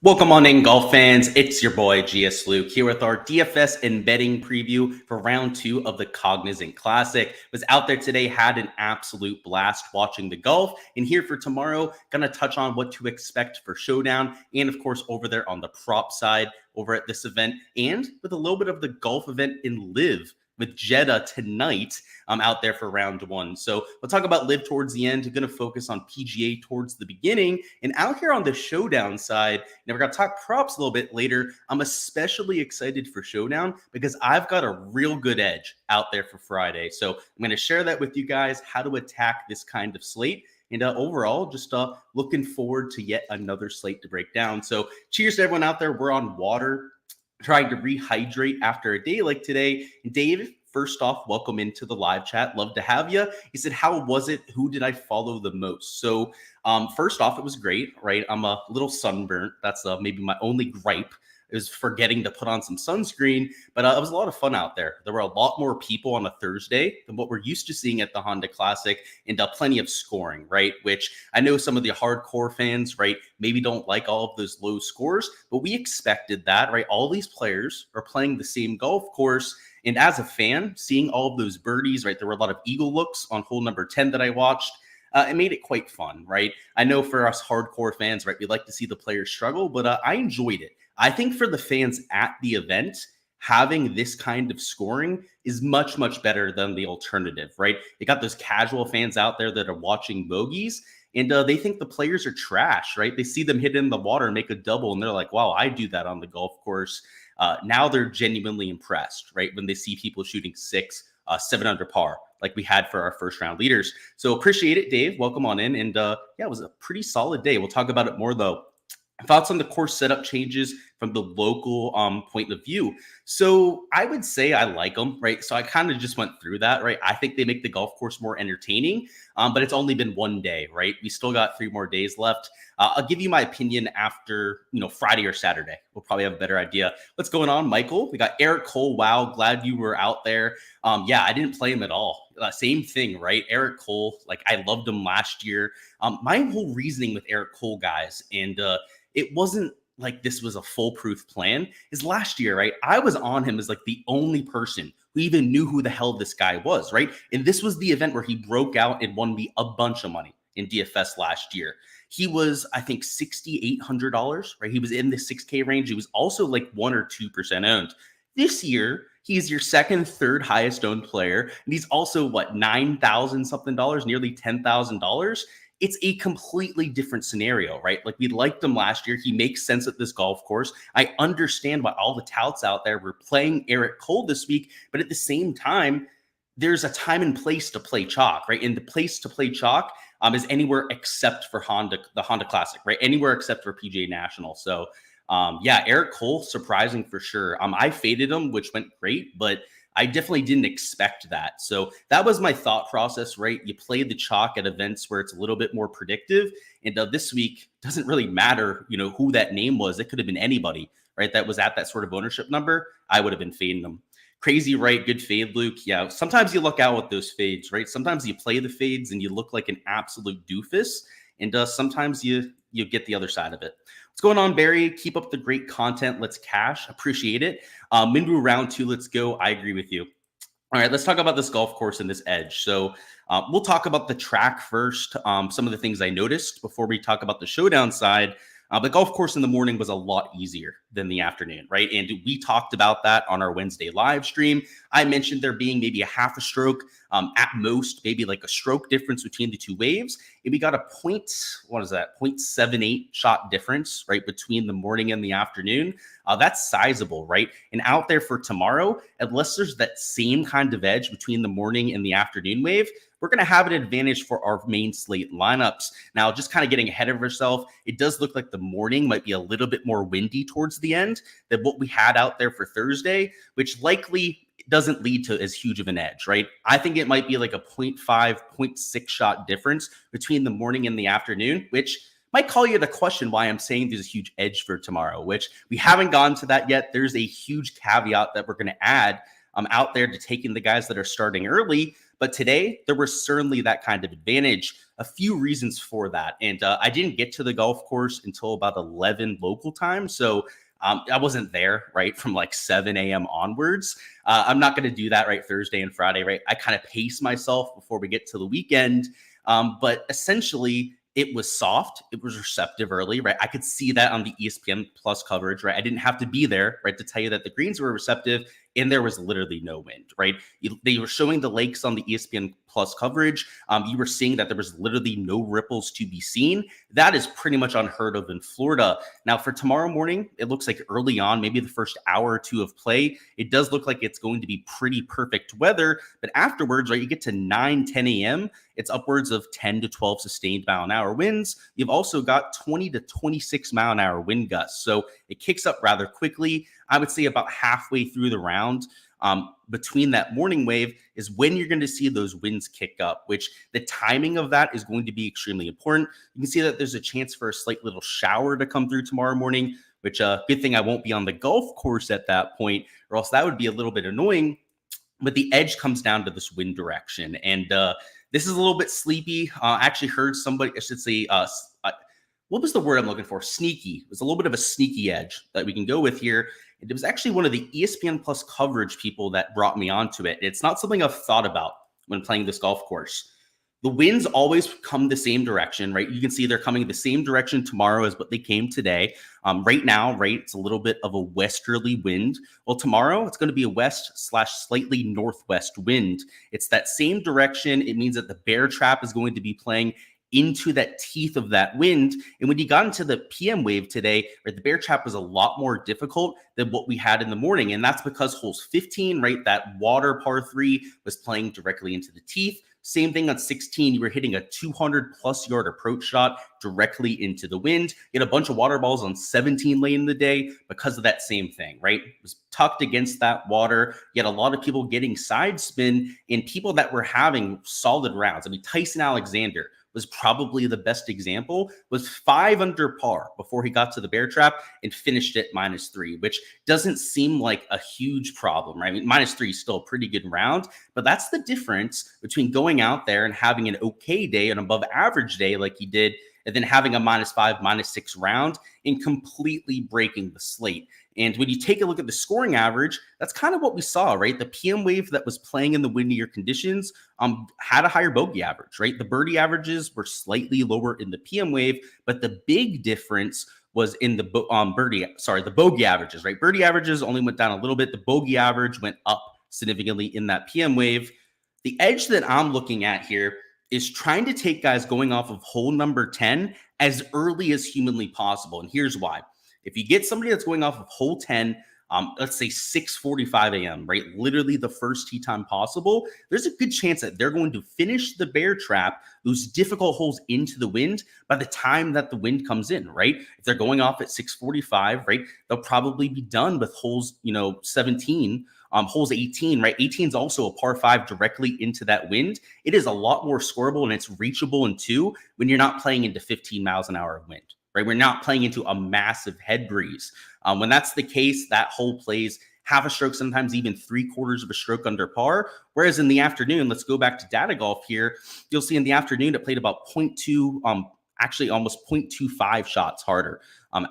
Welcome on in, golf fans. It's your boy Gsluke here with our DFS and betting preview for round 2 of the Cognizant Classic. Was out there today, had an absolute blast watching the golf, and here for tomorrow, gonna touch on what to expect for Showdown, and of course over there on the prop side over at this event, and with a little bit of the golf event in Live with Jeddah tonight. I'm out there for round 1. So we'll talk about Live towards the end. We're going to focus on PGA towards the beginning. And out here on the Showdown side, we're going to talk props a little bit later. I'm especially excited for Showdown because I've got a real good edge out there for Friday. So I'm going to share that with you guys, how to attack this kind of slate. And overall, just looking forward to yet another slate to break down. So cheers to everyone out there. We're on water, trying to rehydrate after a day like today. And Dave, first off, welcome into the live chat. Love to have you. He said, how was it? Who did I follow the most? So first off, it was great, right? I'm a little sunburnt. That's maybe my only gripe, is forgetting to put on some sunscreen, but it was a lot of fun out there. There were a lot more people on a Thursday than what we're used to seeing at the Honda Classic, and plenty of scoring, right? Which I know some of the hardcore fans, right, maybe don't like all of those low scores, but we expected that, right? All these players are playing the same golf course, and as a fan, seeing all of those birdies, right, there were a lot of eagle looks on hole number 10 that I watched. It made it quite fun, right? I know for us hardcore fans, right, we like to see the players struggle, but I enjoyed it. I think for the fans at the event, having this kind of scoring is much, much better than the alternative, right? You got those casual fans out there that are watching bogeys, and they think the players are trash, right? They see them hit in the water and make a double, and they're like, wow, I do that on the golf course. Now they're genuinely impressed, right? When they see people shooting 7 under par, like we had for our first round leaders. So appreciate it, Dave. Welcome on in. And yeah, it was a pretty solid day. We'll talk about it more though. Thoughts on the course setup changes from the local point of view. So I would say I like them, right? So I kind of just went through that, right? I think they make the golf course more entertaining, but it's only been one day, right? We still got 3 more days left. I'll give you my opinion after, Friday or Saturday. We'll probably have a better idea. What's going on, Michael? We got Eric Cole. Wow, glad you were out there. Yeah, I didn't play him at all. Same thing, right? Eric Cole, like I loved him last year. My whole reasoning with Eric Cole, guys, and it wasn't like this was a foolproof plan, is last year, right? I was on him as like the only person who even knew who the hell this guy was, right? And this was the event where he broke out and won me a bunch of money in DFS last year. He was, I think, $6,800, right? He was in the 6K range. He was also like 1 or 2% owned. This year, he's your second, third highest owned player. And he's also what, 9,000 something dollars, nearly $10,000. It's a completely different scenario, right? Like we liked him last year. He makes sense at this golf course. I understand why all the touts out there were playing Eric Cole this week, but at the same time, there's a time and place to play chalk, right? And the place to play chalk is anywhere except for the Honda Classic, right? Anywhere except for PGA National. So yeah, Eric Cole, surprising for sure. I faded him, which went great, but I definitely didn't expect that. So that was my thought process, right? You play the chalk at events where it's a little bit more predictive. And this week doesn't really matter, who that name was. It could have been anybody, right? That was at that sort of ownership number. I would have been fading them. Crazy, right? Good fade, Luke. Yeah, sometimes you luck out with those fades, right? Sometimes you play the fades and you look like an absolute doofus. And sometimes you get the other side of it. What's going on, Barry? Keep up the great content. Let's cash. Appreciate it. Minwoo round 2. Let's go. I agree with you. All right, let's talk about this golf course and this edge. So we'll talk about the track first. Some of the things I noticed before we talk about the Showdown side. The golf course in the morning was a lot easier than the afternoon, right? And we talked about that on our Wednesday live stream. I mentioned there being maybe a half a stroke, at most, maybe like a stroke difference between the two waves. And we got a 0.78 shot difference, right, between the morning and the afternoon. That's sizable, right? And out there for tomorrow, unless there's that same kind of edge between the morning and the afternoon wave, we're going to have an advantage for our main slate lineups. Now, just kind of getting ahead of ourselves, it does look like the morning might be a little bit more windy towards the end than what we had out there for Thursday, which likely doesn't lead to as huge of an edge, right? I think it might be like a 0.5, 0.6 shot difference between the morning and the afternoon, which might call you to question why I'm saying there's a huge edge for tomorrow, which we haven't gotten to that yet. There's a huge caveat that we're going to add out there to taking the guys that are starting early. But today, there was certainly that kind of advantage. A few reasons for that. And I didn't get to the golf course until about 11 local time. So I wasn't there, right, from like 7 a.m. onwards. I'm not going to do that, right, Thursday and Friday, right? I kind of pace myself before we get to the weekend. But essentially, it was soft. It was receptive early, right? I could see that on the ESPN Plus coverage, right? I didn't have to be there, right, to tell you that the greens were receptive and there was literally no wind, right? They were showing the lakes on the ESPN Plus coverage. You were seeing that there was literally no ripples to be seen. That is pretty much unheard of in Florida. Now, for tomorrow morning, it looks like early on, maybe the first hour or two of play, it does look like it's going to be pretty perfect weather. But afterwards, right, you get to 9, 10 a.m., it's upwards of 10 to 12 sustained mile-an-hour winds. You've also got 20 to 26 mile-an-hour wind gusts. So it kicks up rather quickly. I would say about halfway through the round, between that morning wave is when you're going to see those winds kick up, which the timing of that is going to be extremely important. You can see that there's a chance for a slight little shower to come through tomorrow morning, which good thing I won't be on the golf course at that point, or else that would be a little bit annoying. But the edge comes down to this wind direction. And this is a little bit sleepy. I actually heard somebody, I should say, what was the word I'm looking for? Sneaky. It was a little bit of a sneaky edge that we can go with here. It was actually one of the ESPN Plus coverage people that brought me onto it. It's not something I've thought about when playing this golf course. The winds always come the same direction, right? You can see they're coming the same direction tomorrow as what they came today. Right now, right, it's a little bit of a westerly wind. Well, tomorrow it's going to be a west/slightly northwest wind. It's that same direction. It means that the bear trap is going to be playing into that teeth of that wind. And when you got into the PM wave today, right, the bear trap was a lot more difficult than what we had in the morning. And that's because holes 15, right, that water par 3 was playing directly into the teeth. Same thing on 16, you were hitting a 200 plus yard approach shot directly into the wind. You had a bunch of water balls on 17 late in the day because of that same thing, right? It was tucked against that water. You had a lot of people getting side spin and people that were having solid rounds. I mean, Tyson Alexander was probably the best example, was 5 under par before he got to the bear trap and finished it -3, which doesn't seem like a huge problem, right? I mean, -3 is still a pretty good round, but that's the difference between going out there and having an okay day, an above average day like he did, and then having a -5, -6 round and completely breaking the slate. And when you take a look at the scoring average, that's kind of what we saw, right? The PM wave that was playing in the windier conditions had a higher bogey average, right? The birdie averages were slightly lower in the PM wave, but the big difference was in the the bogey averages, right? Birdie averages only went down a little bit. The bogey average went up significantly in that PM wave. The edge that I'm looking at here is trying to take guys going off of hole number 10 as early as humanly possible. And here's why. If you get somebody that's going off of hole 10, let's say 6:45 a.m., right? Literally the first tee time possible, there's a good chance that they're going to finish the bear trap, those difficult holes into the wind by the time that the wind comes in, right? If they're going off at 6:45, right, they'll probably be done with holes, 17, holes 18, right? 18 is also a par 5 directly into that wind. It is a lot more scoreable and it's reachable in 2 when you're not playing into 15 miles an hour of wind. Right, we're not playing into a massive head breeze. When that's the case, that hole plays half a stroke, sometimes even 3/4 of a stroke under par. Whereas in the afternoon, let's go back to data golf here. You'll see in the afternoon, it played about 0.2, actually almost 0.25 shots harder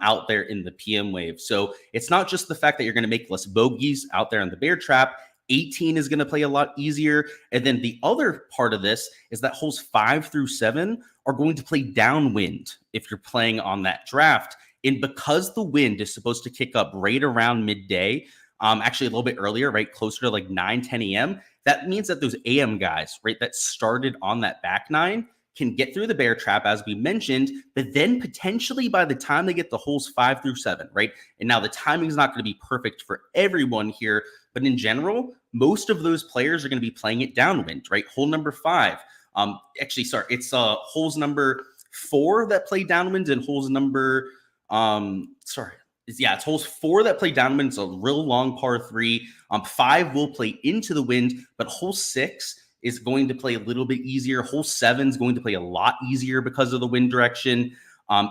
out there in the PM wave. So it's not just the fact that you're going to make less bogeys out there in the bear trap. 18 is going to play a lot easier. And then the other part of this is that holes 5 through 7 are going to play downwind if you're playing on that draft. And because the wind is supposed to kick up right around midday, actually a little bit earlier, right, closer to like 9, 10 a.m., that means that those AM guys, right, that started on that back nine can get through the bear trap, as we mentioned, but then potentially by the time they get the holes 5 through 7, right? And now the timing is not going to be perfect for everyone here, but in general, most of those players are going to be playing it downwind, right? Hole number 5. It's holes number 4 that play downwind and holes number, it's holes 4 that play downwind. It's a real long par 3. 5 will play into the wind, but hole 6 is going to play a little bit easier. Hole 7 is going to play a lot easier because of the wind direction.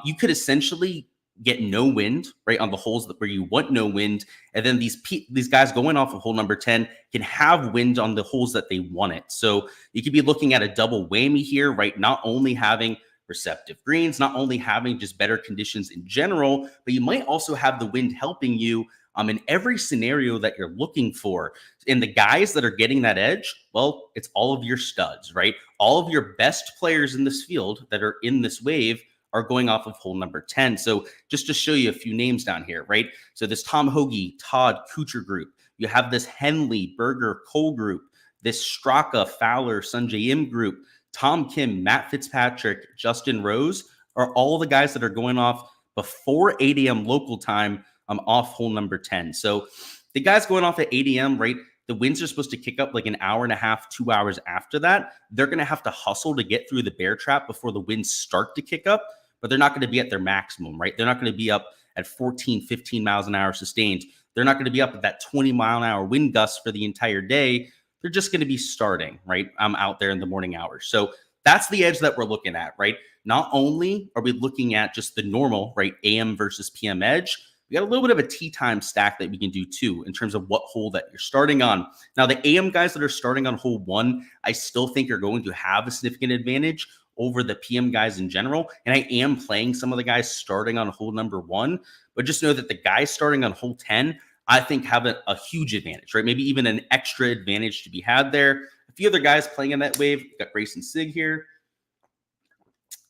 You could essentially get no wind, right, on the holes where you want no wind. And then these guys going off of hole number 10 can have wind on the holes that they want it. So you could be looking at a double whammy here, right? Not only having receptive greens, not only having just better conditions in general, but you might also have the wind helping you in every scenario that you're looking for. And the guys that are getting that edge, well, it's all of your studs, right? All of your best players in this field that are in this wave are going off of hole number 10. So just to show you a few names down here, right? So this Tom Hoagie, Todd Kuchar group. You have this Henley, Berger, Cole group, this Straka, Fowler, Sunjay Im group, Tom Kim, Matt Fitzpatrick, Justin Rose are all the guys that are going off before 8 a.m. local time off hole number 10. So the guys going off at 8 a.m., right? The winds are supposed to kick up like an hour and a half, 2 hours after that. They're going to have to hustle to get through the bear trap before the winds start to kick up, but they're not going to be at their maximum, right? They're not going to be up at 14, 15 miles an hour sustained. They're not going to be up at that 20 mile an hour wind gust for the entire day. They're just going to be starting, right? I'm out there in the morning hours. So that's the edge that we're looking at, right? Not only are we looking at just the normal, right, AM versus PM edge, we got a little bit of a tee time stack that we can do too in terms of what hole that you're starting on. Now, the AM guys that are starting on hole 1, I still think are going to have a significant advantage over the PM guys in general. And I am playing some of the guys starting on hole number 1, but just know that the guys starting on hole 10, I think have a huge advantage, right? Maybe even an extra advantage to be had there. A few other guys playing in that wave. We've got Grayson Sig here.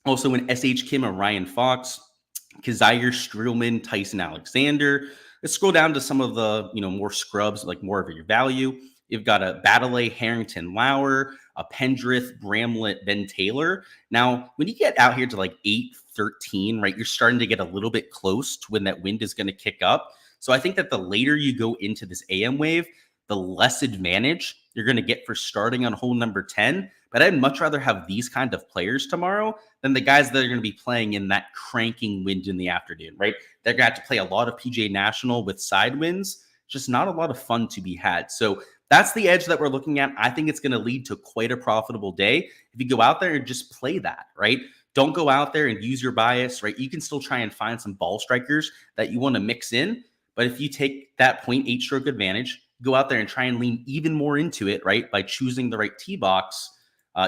Also in SH Kim and Ryan Fox, Kazire Streelman, Tyson Alexander. Let's scroll down to some of the, more scrubs, like more of your value. You've got a Baddeley, Harrington, Lauer, a Pendrith, Bramlett, Ben Taylor. Now, when you get out here to like 8-13, right, you're starting to get a little bit close to when that wind is going to kick up. So I think that the later you go into this AM wave, the less advantage you're going to get for starting on hole number 10. But I'd much rather have these kind of players tomorrow than the guys that are going to be playing in that cranking wind in the afternoon, right? They're going to have to play a lot of PGA National with side winds. Just not a lot of fun to be had. So that's the edge that we're looking at. I think it's going to lead to quite a profitable day if you go out there and just play that, right? Don't go out there and use your bias, right? You can still try and find some ball strikers that you want to mix in. But if you take that 0.8 stroke advantage, go out there and try and lean even more into it, right? By choosing the right tee box,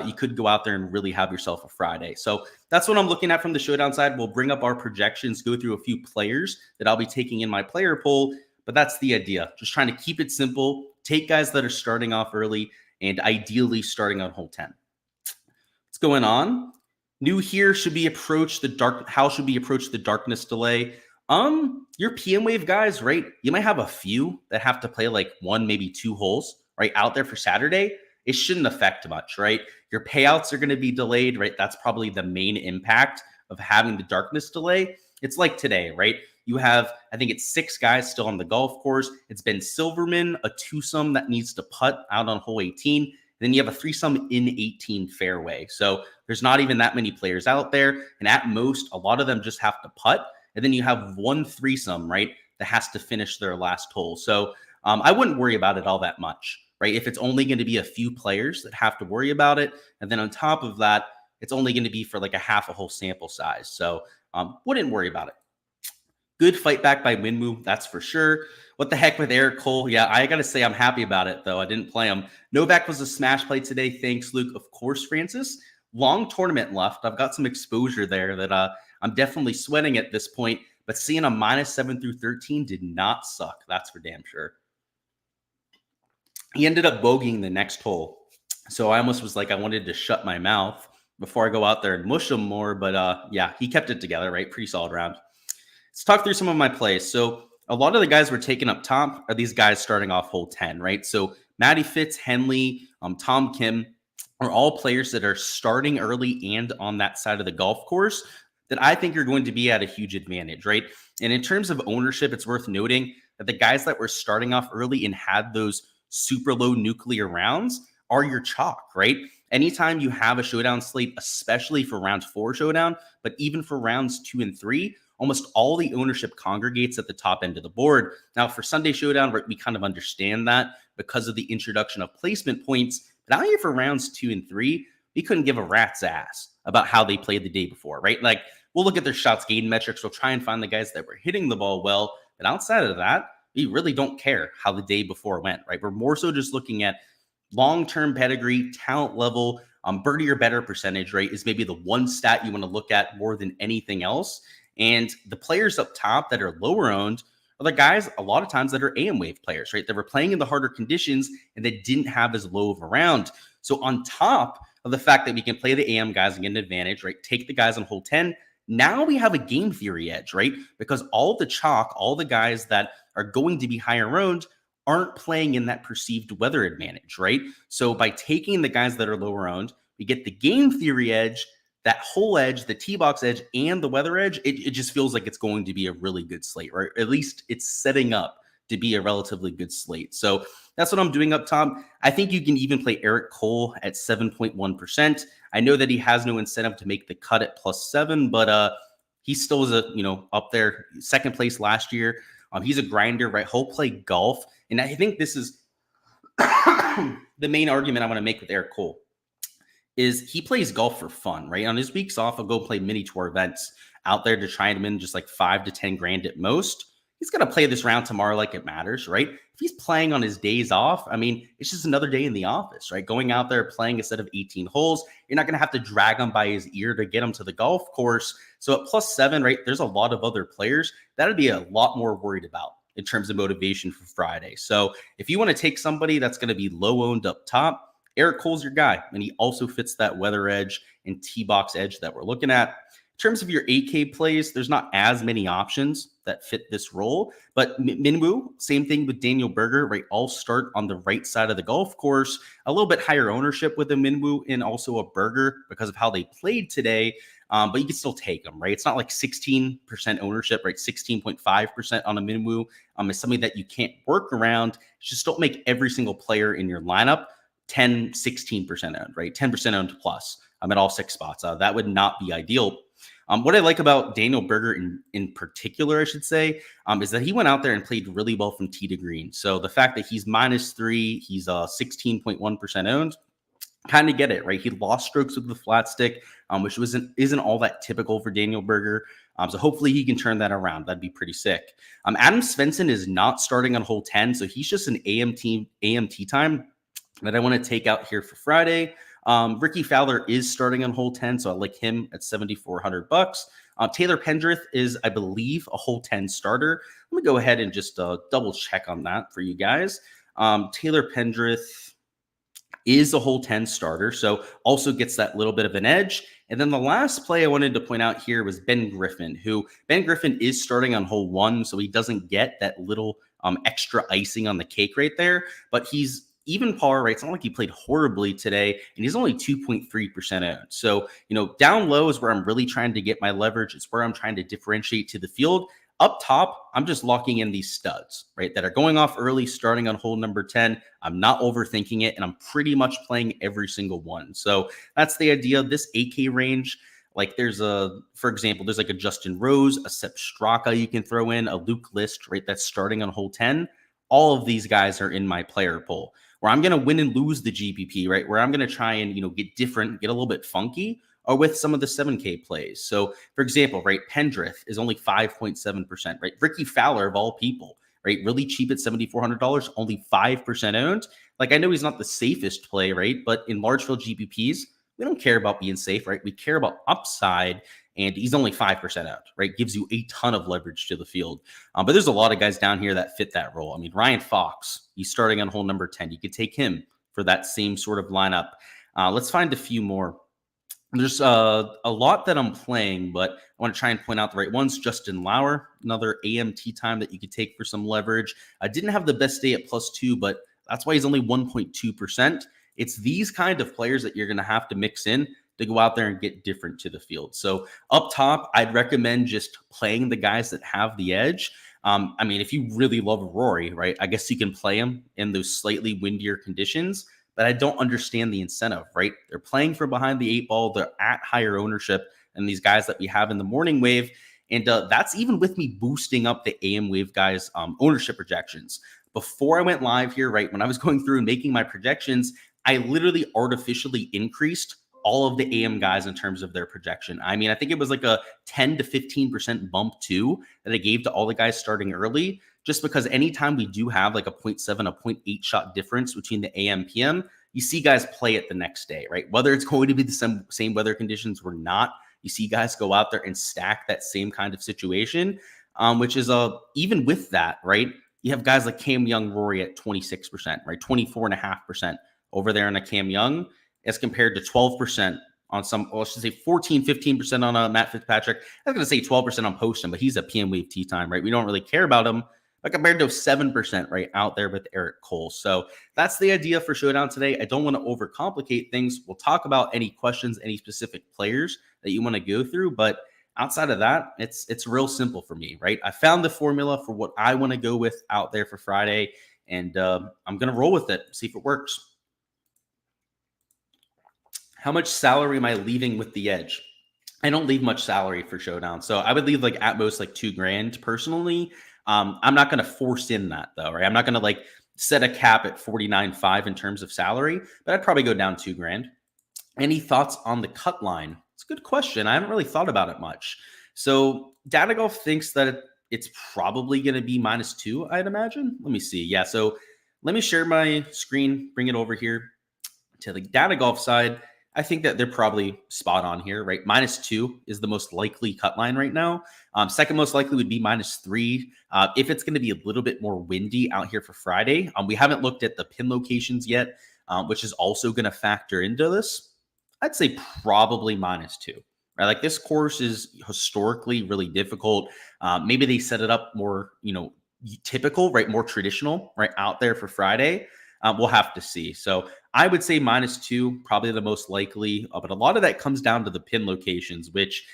you could go out there and really have yourself a Friday. So that's what I'm looking at from the Showdown side. We'll bring up our projections, go through a few players that I'll be taking in my player pool. But that's the idea. Just trying to keep it simple. Take guys that are starting off early and ideally starting on hole 10. What's going on? New here should be approach the dark. How should we approach the darkness delay? Your PM wave guys, right? You might have a few that have to play like 1, maybe 2 holes, right, out there for Saturday. It shouldn't affect much, right? Your payouts are going to be delayed, right? That's probably the main impact of having the darkness delay. It's like today, right? You have, I think it's 6 guys still on the golf course. It's Ben Silverman, a twosome that needs to putt out on hole 18. And then you have a threesome in 18 fairway. So there's not even that many players out there. And at most, a lot of them just have to putt. And then you have 1 threesome, right, that has to finish their last hole. So I wouldn't worry about it all that much, right? If it's only going to be a few players that have to worry about it. And then on top of that, it's only going to be for like a half a whole sample size. So wouldn't worry about it. Good fight back by Minwoo, that's for sure. What the heck with Eric Cole? Yeah, I got to say I'm happy about it, though. I didn't play him. Novak was a smash play today. Thanks, Luke. Of course, Francis. Long tournament left. I've got some exposure there that I'm definitely sweating at this point. But seeing a -7 through 13 did not suck. That's for damn sure. He ended up bogeying the next hole. So I almost was like, I wanted to shut my mouth before I go out there and mush him more. But yeah, he kept it together, right? Pretty solid round. Let's talk through some of my plays. So a lot of the guys we're taking up top are these guys starting off hole 10, right? So Matty Fitz, Henley, Tom Kim are all players that are starting early and on that side of the golf course that I think are going to be at a huge advantage, right? And in terms of ownership, it's worth noting that the guys that were starting off early and had those super low nuclear rounds are your chalk, right? Anytime you have a showdown slate, especially for round 4 showdown, but even for rounds 2 and 3, almost all the ownership congregates at the top end of the board. Now, for Sunday Showdown, we kind of understand that because of the introduction of placement points. But out here for rounds 2 and 3, we couldn't give a rat's ass about how they played the day before, right? Like, We'll look at their shots gained metrics. We'll try and find the guys that were hitting the ball well. But outside of that, we really don't care how the day before went, right? We're more so just looking at long-term pedigree, talent level, birdie or better percentage, right, is maybe the one stat you want to look at more than anything else. And the players up top that are lower owned are the guys a lot of times that are AM wave players, right? That were playing in the harder conditions and that didn't have as low of a round. So on top of the fact that we can play the AM guys and get an advantage, right? Take the guys on hole 10. Now we have a game theory edge, right? Because all the chalk, all the guys that are going to be higher owned aren't playing in that perceived weather advantage, right? So by taking the guys that are lower owned, we get the game theory edge, that whole edge, the tee box edge, and the weather edge. It just feels like it's going to be a really good slate, right? At least it's setting up to be a relatively good slate. So that's what I'm doing up top. I think you can even play Eric Cole at 7.1%. I know that he has no incentive to make the cut at +7, but he still is up there, second place last year. He's a grinder, right? He'll play golf. And I think this is the main argument I want to make with Eric Cole is he plays golf for fun, right? On his weeks off, he'll go play mini tour events out there to try and win just like 5 to 10 grand at most. He's going to play this round tomorrow like it matters, right? If he's playing on his days off, I mean, it's just another day in the office, right? Going out there playing a set of 18 holes, you're not going to have to drag him by his ear to get him to the golf course. So at +7, right, there's a lot of other players that I'd be a lot more worried about in terms of motivation for Friday. So if you want to take somebody that's going to be low owned up top, Eric Cole's your guy, and he also fits that weather edge and tee box edge that we're looking at. In terms of your 8K plays, there's not as many options that fit this role, but Minwoo, same thing with Daniel Berger, right? All start on the right side of the golf course. A little bit higher ownership with a Minwoo and also a Berger because of how they played today, but you can still take them, right? It's not like 16% ownership, right? 16.5% on a Minwoo is something that you can't work around. Just don't make every single player in your lineup 10, 16% owned, right? 10% owned plus at all 6 spots. That would not be ideal. What I like about Daniel Berger in particular, I should say, is that he went out there and played really well from tee to green. So the fact that he's -3, he's 16.1% owned, kind of get it, right? He lost strokes with the flat stick, which isn't all that typical for Daniel Berger. So hopefully he can turn that around. That'd be pretty sick. Adam Svensson is not starting on hole 10, so he's just an AMT time that I want to take out here for Friday. Ricky Fowler is starting on hole 10, so I like him at $7,400. Taylor Pendrith is, I believe, a hole 10 starter. Let me go ahead and just double check on that for you guys. Taylor Pendrith is a hole 10 starter, so also gets that little bit of an edge. And then the last play I wanted to point out here was Ben Griffin, Ben Griffin is starting on hole 1, so he doesn't get that little extra icing on the cake right there, but he's even par, right? It's not like he played horribly today, and he's only 2.3% owned. So, down low is where I'm really trying to get my leverage. It's where I'm trying to differentiate to the field. Up top, I'm just locking in these studs, right, that are going off early, starting on hole number 10. I'm not overthinking it, and I'm pretty much playing every single one. So that's the idea. This 8K range, like for example, there's like a Justin Rose, a Sepp Straka you can throw in, a Luke List, right, that's starting on hole 10. All of these guys are in my player pool where I'm going to win and lose the GPP, right? Where I'm going to try and, get different, get a little bit funky, or with some of the 7K plays. So, for example, right, Pendrith is only 5.7%, right? Ricky Fowler, of all people, right, really cheap at $7,400, only 5% owned. Like, I know he's not the safest play, right? But in large field GPPs, we don't care about being safe, right? We care about upside, and he's only 5% out, right? Gives you a ton of leverage to the field. But there's a lot of guys down here that fit that role. I mean, Ryan Fox, he's starting on hole number 10. You could take him for that same sort of lineup. Let's find a few more. There's a lot that I'm playing, but I want to try and point out the right ones. Justin Lauer, another AMT time that you could take for some leverage. I didn't have the best day at +2, but that's why he's only 1.2%. It's these kind of players that you're going to have to mix in to go out there and get different to the field. So up top, I'd recommend just playing the guys that have the edge. I mean, if you really love Rory, right, I guess you can play him in those slightly windier conditions, but I don't understand the incentive, right? They're playing from behind the 8 ball. They're at higher ownership than these guys that we have in the morning wave. And that's even with me boosting up the AM wave guys' ownership projections. Before I went live here, right, when I was going through and making my projections, I literally artificially increased all of the AM guys in terms of their projection. I mean, I think it was like a 10 to 15% bump too that I gave to all the guys starting early, just because anytime we do have like a 0.7, a 0.8 shot difference between the AM, PM, you see guys play it the next day, right? Whether it's going to be the same weather conditions or not, you see guys go out there and stack that same kind of situation, which is even with that, right? You have guys like Cam Young, Rory at 26%, right? 24.5% over there on a Cam Young as compared to 12% on some, well, I should say 14, 15% on a Matt Fitzpatrick. I was going to say 12% on Poston, but he's a PM Wave Tea Time, right? We don't really care about him, but compared to 7% right out there with Eric Cole. So that's the idea for Showdown today. I don't want to overcomplicate things. We'll talk about any questions, any specific players that you want to go through, but outside of that, it's real simple for me, right? I found the formula for what I want to go with out there for Friday, and I'm going to roll with it, see if it works. How much salary am I leaving with the edge? I don't leave much salary for Showdown, so I would leave like at most like $2,000 personally. I'm not going to force in that though, right? I'm not going to like set a cap at 49.5 in terms of salary, but I'd probably go down $2,000. Any thoughts on the cut line? It's a good question. I haven't really thought about it much. So Data Golf thinks that it's probably going to be -2, I'd imagine. Let me see. Yeah, so let me share my screen, bring it over here to the Data Golf side. I think that they're probably spot on here, right? -2 is the most likely cut line right now. Second most likely would be -3. If it's going to be a little bit more windy out here for Friday. We haven't looked at the pin locations yet, which is also going to factor into this. I'd say probably -2, right? Like this course is historically really difficult. Maybe they set it up more, typical, right? More traditional, right? Out there for Friday. We'll have to see. So I would say -2, probably the most likely, but a lot of that comes down to the pin locations, which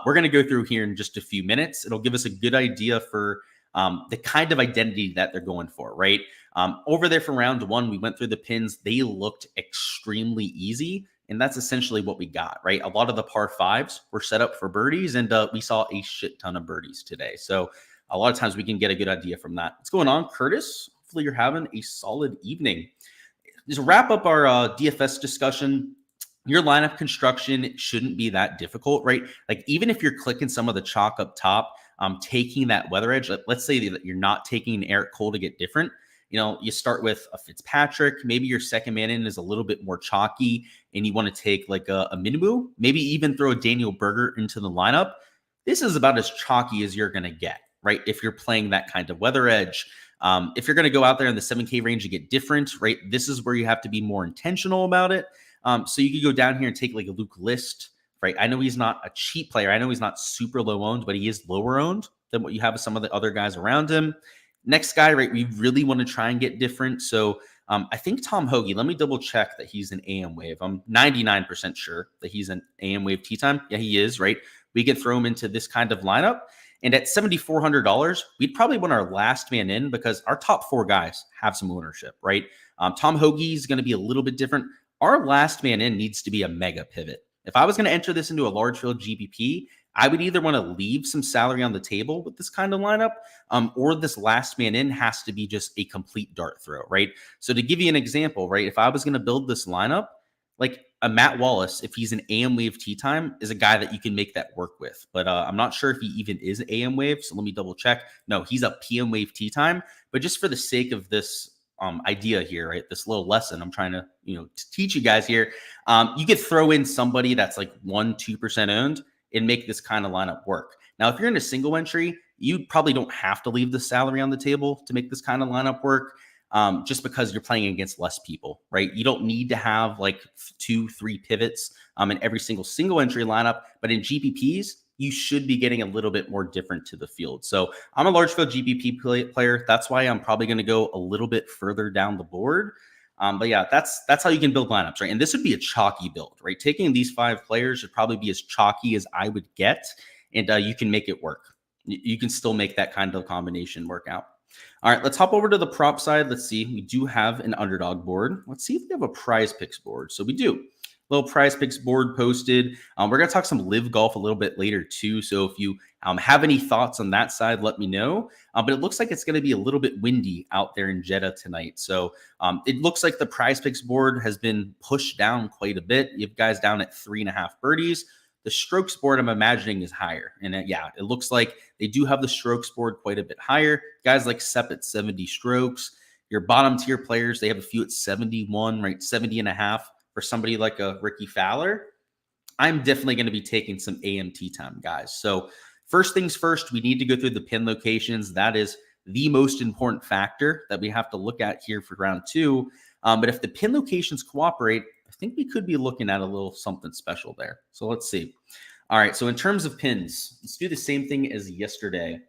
we're going to go through here in just a few minutes. It'll give us a good idea for the kind of identity that they're going for, right? Over there for round one, we went through the pins. They looked extremely easy, and that's essentially what we got, right? A lot of the par fives were set up for birdies, and we saw a shit ton of birdies today. So a lot of times we can get a good idea from that. What's going on, Curtis? Hopefully you're having a solid evening. Just wrap up our DFS discussion. Your lineup construction shouldn't be that difficult, right? Like even if you're clicking some of the chalk up top, taking that weather edge, let's say that you're not taking Eric Cole to get different. You start with a Fitzpatrick. Maybe your second man in is a little bit more chalky and you want to take like a Minimoo, maybe even throw a Daniel Berger into the lineup. This is about as chalky as you're going to get, right? If you're playing that kind of weather edge. If you're going to go out there in the 7K range and get different, right? This is where you have to be more intentional about it. So you could go down here and take like a Luke List, right? I know he's not a cheap player. I know he's not super low owned, but he is lower owned than what you have with some of the other guys around him. Next guy, right? We really want to try and get different. So I think Tom Hoagie, let me double check that he's an AM Wave. I'm 99% sure that he's an AM Wave Tea Time. Yeah, he is, right? We could throw him into this kind of lineup. And at $7,400, we'd probably want our last man in because our top four guys have some ownership, right? Tom Hoagie is going to be a little bit different. Our last man in needs to be a mega pivot. If I was going to enter this into a large field GPP, I would either want to leave some salary on the table with this kind of lineup, or this last man in has to be just a complete dart throw, right? So to give you an example, right, if I was going to build this lineup, like a Matt Wallace, if he's an AM Wave Tea Time, is a guy that you can make that work with. But I'm not sure if he even is AM Wave, so let me double check. No, he's a PM Wave Tea Time. But just for the sake of this idea here, right, this little lesson I'm trying to teach you guys here, you could throw in somebody that's like 1-2% owned and make this kind of lineup work. Now, if you're in a single entry, you probably don't have to leave the salary on the table to make this kind of lineup work. Just because you're playing against less people, right? You don't need to have like 2-3 pivots in every single entry lineup, but in GPPs, you should be getting a little bit more different to the field. So I'm a large field GPP player. That's why I'm probably going to go a little bit further down the board. But yeah, that's how you can build lineups, right? And this would be a chalky build, right? Taking these 5 players should probably be as chalky as I would get, and you can make it work. You can still make that kind of combination work out. All right, let's hop over to the prop side. Let's see. We do have an underdog board. Let's see if we have a prize picks board. So we do. Little Prize Picks board posted. We're going to talk some live golf a little bit later too. So if you have any thoughts on that side, let me know. But it looks like it's going to be a little bit windy out there in Jeddah tonight. So it looks like the Prize Picks board has been pushed down quite a bit. You have guys down at 3.5 birdies. The strokes board, I'm imagining, is higher. And it looks like they do have the strokes board quite a bit higher. Guys like Sepp at 70 strokes. Your bottom tier players, they have a few at 71, right? 70 and a half for somebody like a Ricky Fowler. I'm definitely going to be taking some AMT time, guys. So first things first, we need to go through the pin locations. That is the most important factor that we have to look at here for round two. But if the pin locations cooperate, I think we could be looking at a little something special there. So let's see. All right, so in terms of pins, let's do the same thing as yesterday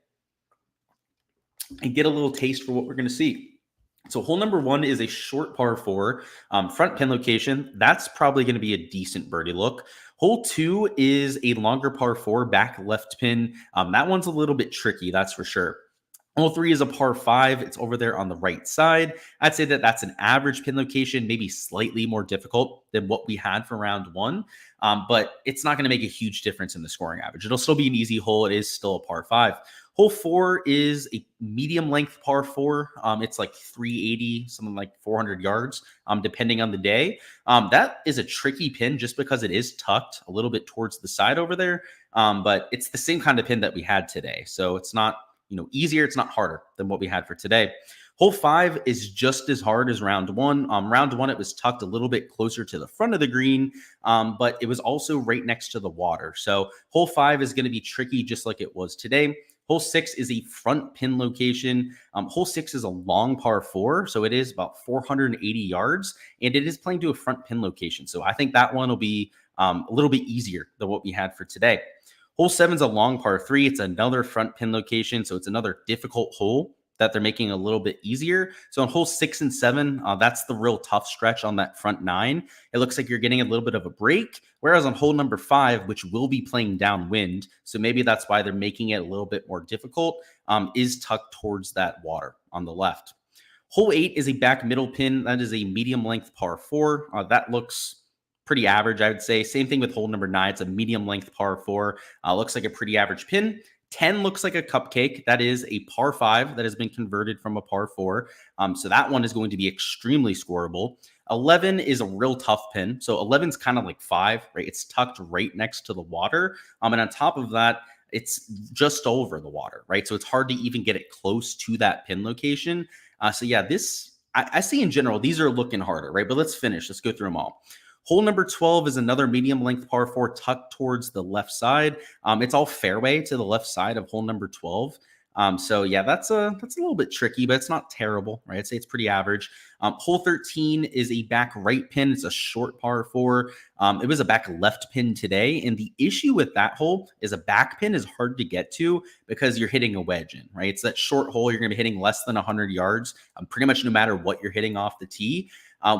and get a little taste for what we're going to see. So hole number one is a short par four, front pin location. That's probably going to be a decent birdie look. Hole two is a longer par four, back left pin. That one's a little bit tricky, that's for sure. Hole three is a par five. It's over there on the right side. I'd say that that's an average pin location, maybe slightly more difficult than what we had for round one. But it's not going to make a huge difference in the scoring average. It'll still be an easy hole. It is still a par five. Hole four is a medium length par four. It's like 380, something like 400 yards, depending on the day. That is a tricky pin just because it is tucked a little bit towards the side over there. But it's the same kind of pin that we had today. So it's not easier. It's not harder than what we had for today. Hole five is just as hard as round one. Round one, it was tucked a little bit closer to the front of the green, but it was also right next to the water. So hole five is going to be tricky just like it was today. Hole six is a front pin location. Hole six is a long par four, so it is about 480 yards, and it is playing to a front pin location. So I think that one will be a little bit easier than what we had for today. Hole seven is a long par three. It's another front pin location, so it's another difficult hole that they're making a little bit easier. So on hole 6 and 7, that's the real tough stretch on that front 9. It looks like you're getting a little bit of a break, whereas on hole number 5, which will be playing downwind, so maybe that's why they're making it a little bit more difficult, is tucked towards that water on the left. Hole 8 is a back middle pin. That is a medium length par 4. That looks pretty average, I would say. Same thing with hole number 9. It's a medium length par 4. Looks like a pretty average pin. 10 looks like a cupcake. That is a par 5 that has been converted from a par 4. So that one is going to be extremely scoreable. 11 is a real tough pin. So 11 is kind of like 5, right? It's tucked right next to the water. And on top of that, it's just over the water, right? So it's hard to even get it close to that pin location. So yeah, I see in general, these are looking harder, right? But let's finish. Let's go through them all. Hole number 12 is another medium length par 4 tucked towards the left side. It's all fairway to the left side of hole number 12. So yeah, that's a little bit tricky, but it's not terrible, right? I'd say it's pretty average. Hole 13 is a back right pin. It's a short par 4. It was a back left pin today. And the issue with that hole is a back pin is hard to get to because you're hitting a wedge in, right? It's that short hole. You're going to be hitting less than 100 yards, pretty much no matter what you're hitting off the tee,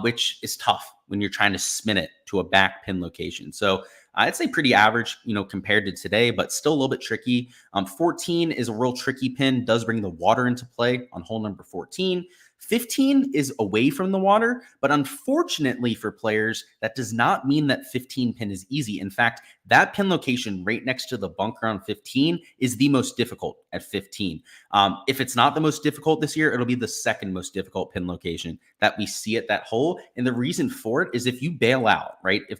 which is tough when you're trying to spin it to a back pin location. So I'd say pretty average, compared to today, but still a little bit tricky. 14 is a real tricky pin, does bring the water into play on hole number 14. 15 is away from the water, but unfortunately for players, that does not mean that 15 pin is easy. In fact, that pin location right next to the bunker on 15 is the most difficult at 15. If it's not the most difficult this year, it'll be the second most difficult pin location that we see at that hole. And the reason for it is if you bail out, right? If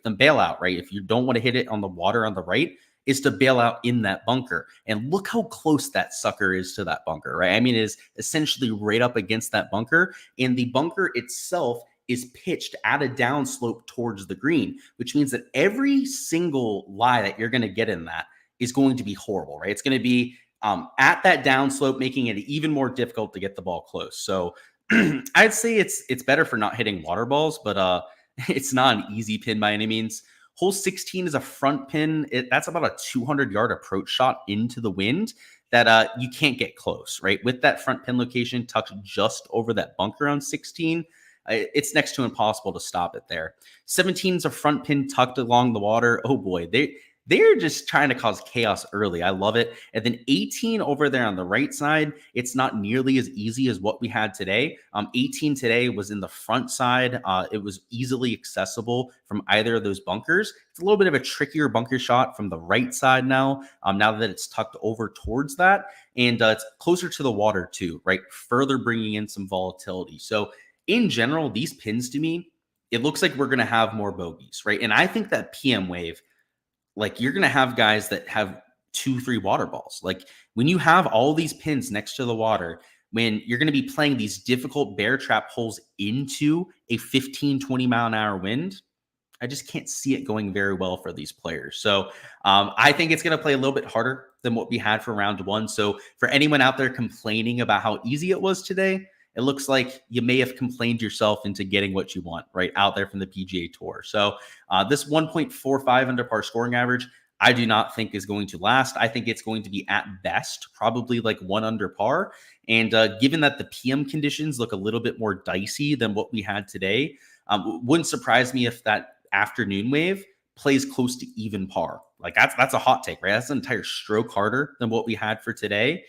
you don't want to hit it on the water on the right, is to bail out in that bunker. And look how close that sucker is to that bunker, right? I mean, it is essentially right up against that bunker, and the bunker itself is pitched at a downslope towards the green, which means that every single lie that you're going to get in that is going to be horrible, right? It's going to be at that downslope, making it even more difficult to get the ball close. So I'd say it's better for not hitting water balls, but it's not an easy pin by any means. Hole 16 is a front pin. That's about a 200-yard approach shot into the wind that you can't get close, right? With that front pin location tucked just over that bunker on 16, it's next to impossible to stop it there. 17 is a front pin tucked along the water. Oh boy, they're just trying to cause chaos early. I love it. And then 18 over there on the right side, it's not nearly as easy as what we had today. 18 today was in the front side. It was easily accessible from either of those bunkers. It's a little bit of a trickier bunker shot from the right side now, now that it's tucked over towards that. And it's closer to the water too, right? Further bringing in some volatility. So in general, these pins to me, it looks like we're going to have more bogeys, right? And I think that PM wave, like you're going to have guys that have 2-3 water balls. Like when you have all these pins next to the water, when you're going to be playing these difficult bear trap holes into a 15-20 mile an hour wind, I just can't see it going very well for these players. So I think it's going to play a little bit harder than what we had for round one. So for anyone out there complaining about how easy it was today, it looks like you may have complained yourself into getting what you want right out there from the PGA Tour. So this 1.45 under par scoring average, I do not think is going to last. I think it's going to be at best probably like 1 under par. And given that the PM conditions look a little bit more dicey than what we had today, wouldn't surprise me if that afternoon wave plays close to even par. Like that's a hot take, right? That's an entire stroke harder than what we had for today.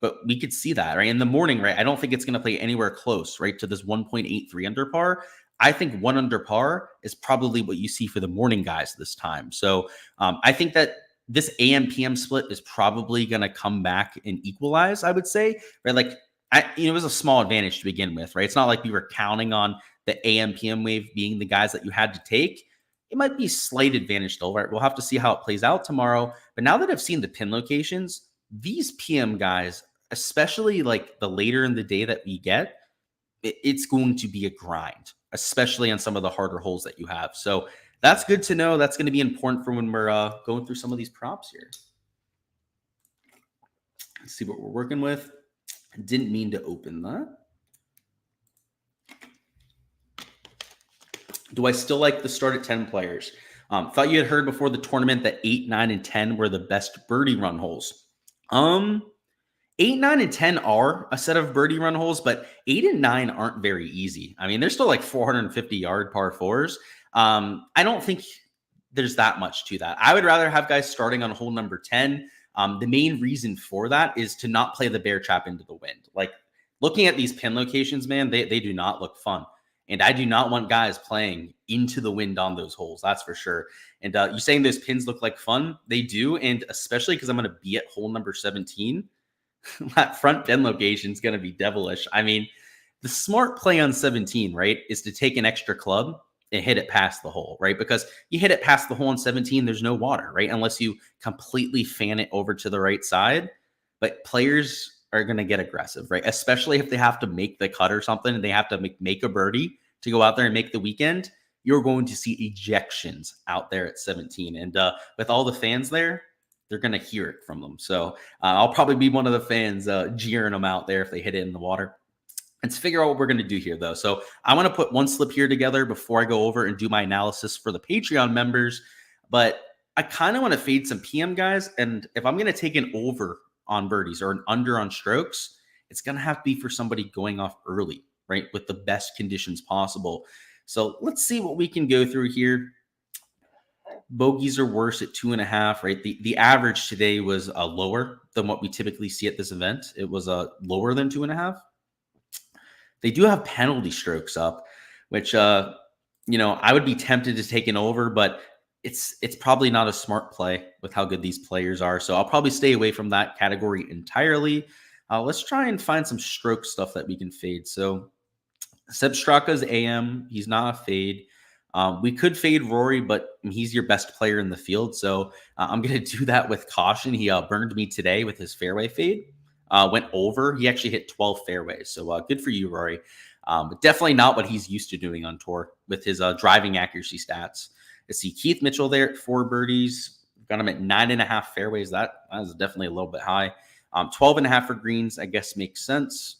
But we could see that, right? In the morning, right? I don't think it's going to play anywhere close, right, to this 1.83 under par. I think 1 under par is probably what you see for the morning guys this time. So I think that this AM PM split is probably going to come back and equalize, I would say, right? Like, it was a small advantage to begin with, right? It's not like we were counting on the AM PM wave being the guys that you had to take. It might be a slight advantage though, right? We'll have to see how it plays out tomorrow. But now that I've seen the pin locations, these PM guys, especially like the later in the day that we get, it's going to be a grind, especially on some of the harder holes that you have. So that's good to know. That's going to be important for when we're going through some of these props here. Let's see what we're working with. I didn't mean to open that. Do I still like the start at 10 players? Thought you had heard before the tournament that 8, 9, and 10 were the best birdie run holes. 8, 9, and 10 are a set of birdie run holes, but 8 and 9 aren't very easy. I mean, they're still like 450-yard par fours. I don't think there's that much to that. I would rather have guys starting on hole number 10. The main reason for that is to not play the bear trap into the wind. Like looking at these pin locations, man, they do not look fun. And I do not want guys playing into the wind on those holes. That's for sure. And you're saying those pins look like fun? They do. And especially because I'm going to be at hole number 17. That front pin location is going to be devilish. I mean, the smart play on 17, right, is to take an extra club and hit it past the hole, right? Because you hit it past the hole on 17, there's no water, right? Unless you completely fan it over to the right side. But players are going to get aggressive, right? Especially if they have to make the cut or something and they have to make a birdie to go out there and make the weekend. You're going to see ejections out there at 17. And with all the fans there, they're going to hear it from them. So I'll probably be one of the fans jeering them out there if they hit it in the water. Let's figure out what we're going to do here, though. So I want to put one slip here together before I go over and do my analysis for the Patreon members. But I kind of want to fade some PM guys. And if I'm going to take an over on birdies or an under on strokes, it's going to have to be for somebody going off early, right, with the best conditions possible. So let's see what we can go through here. Bogeys are worse at 2.5, right? The average today was lower than what we typically see at this event. It was lower than 2.5. They do have penalty strokes up, which, I would be tempted to take an over, but it's probably not a smart play with how good these players are. So I'll probably stay away from that category entirely. Let's try and find some stroke stuff that we can fade. So Seb Straka's AM. He's not a fade. We could fade Rory, but he's your best player in the field. So I'm going to do that with caution. He burned me today with his fairway fade. Went over. He actually hit 12 fairways. So good for you, Rory. But definitely not what he's used to doing on tour with his driving accuracy stats. Let's see Keith Mitchell there at 4 birdies. Got him at 9.5 fairways. That is definitely a little bit high. 12.5 for greens, I guess makes sense.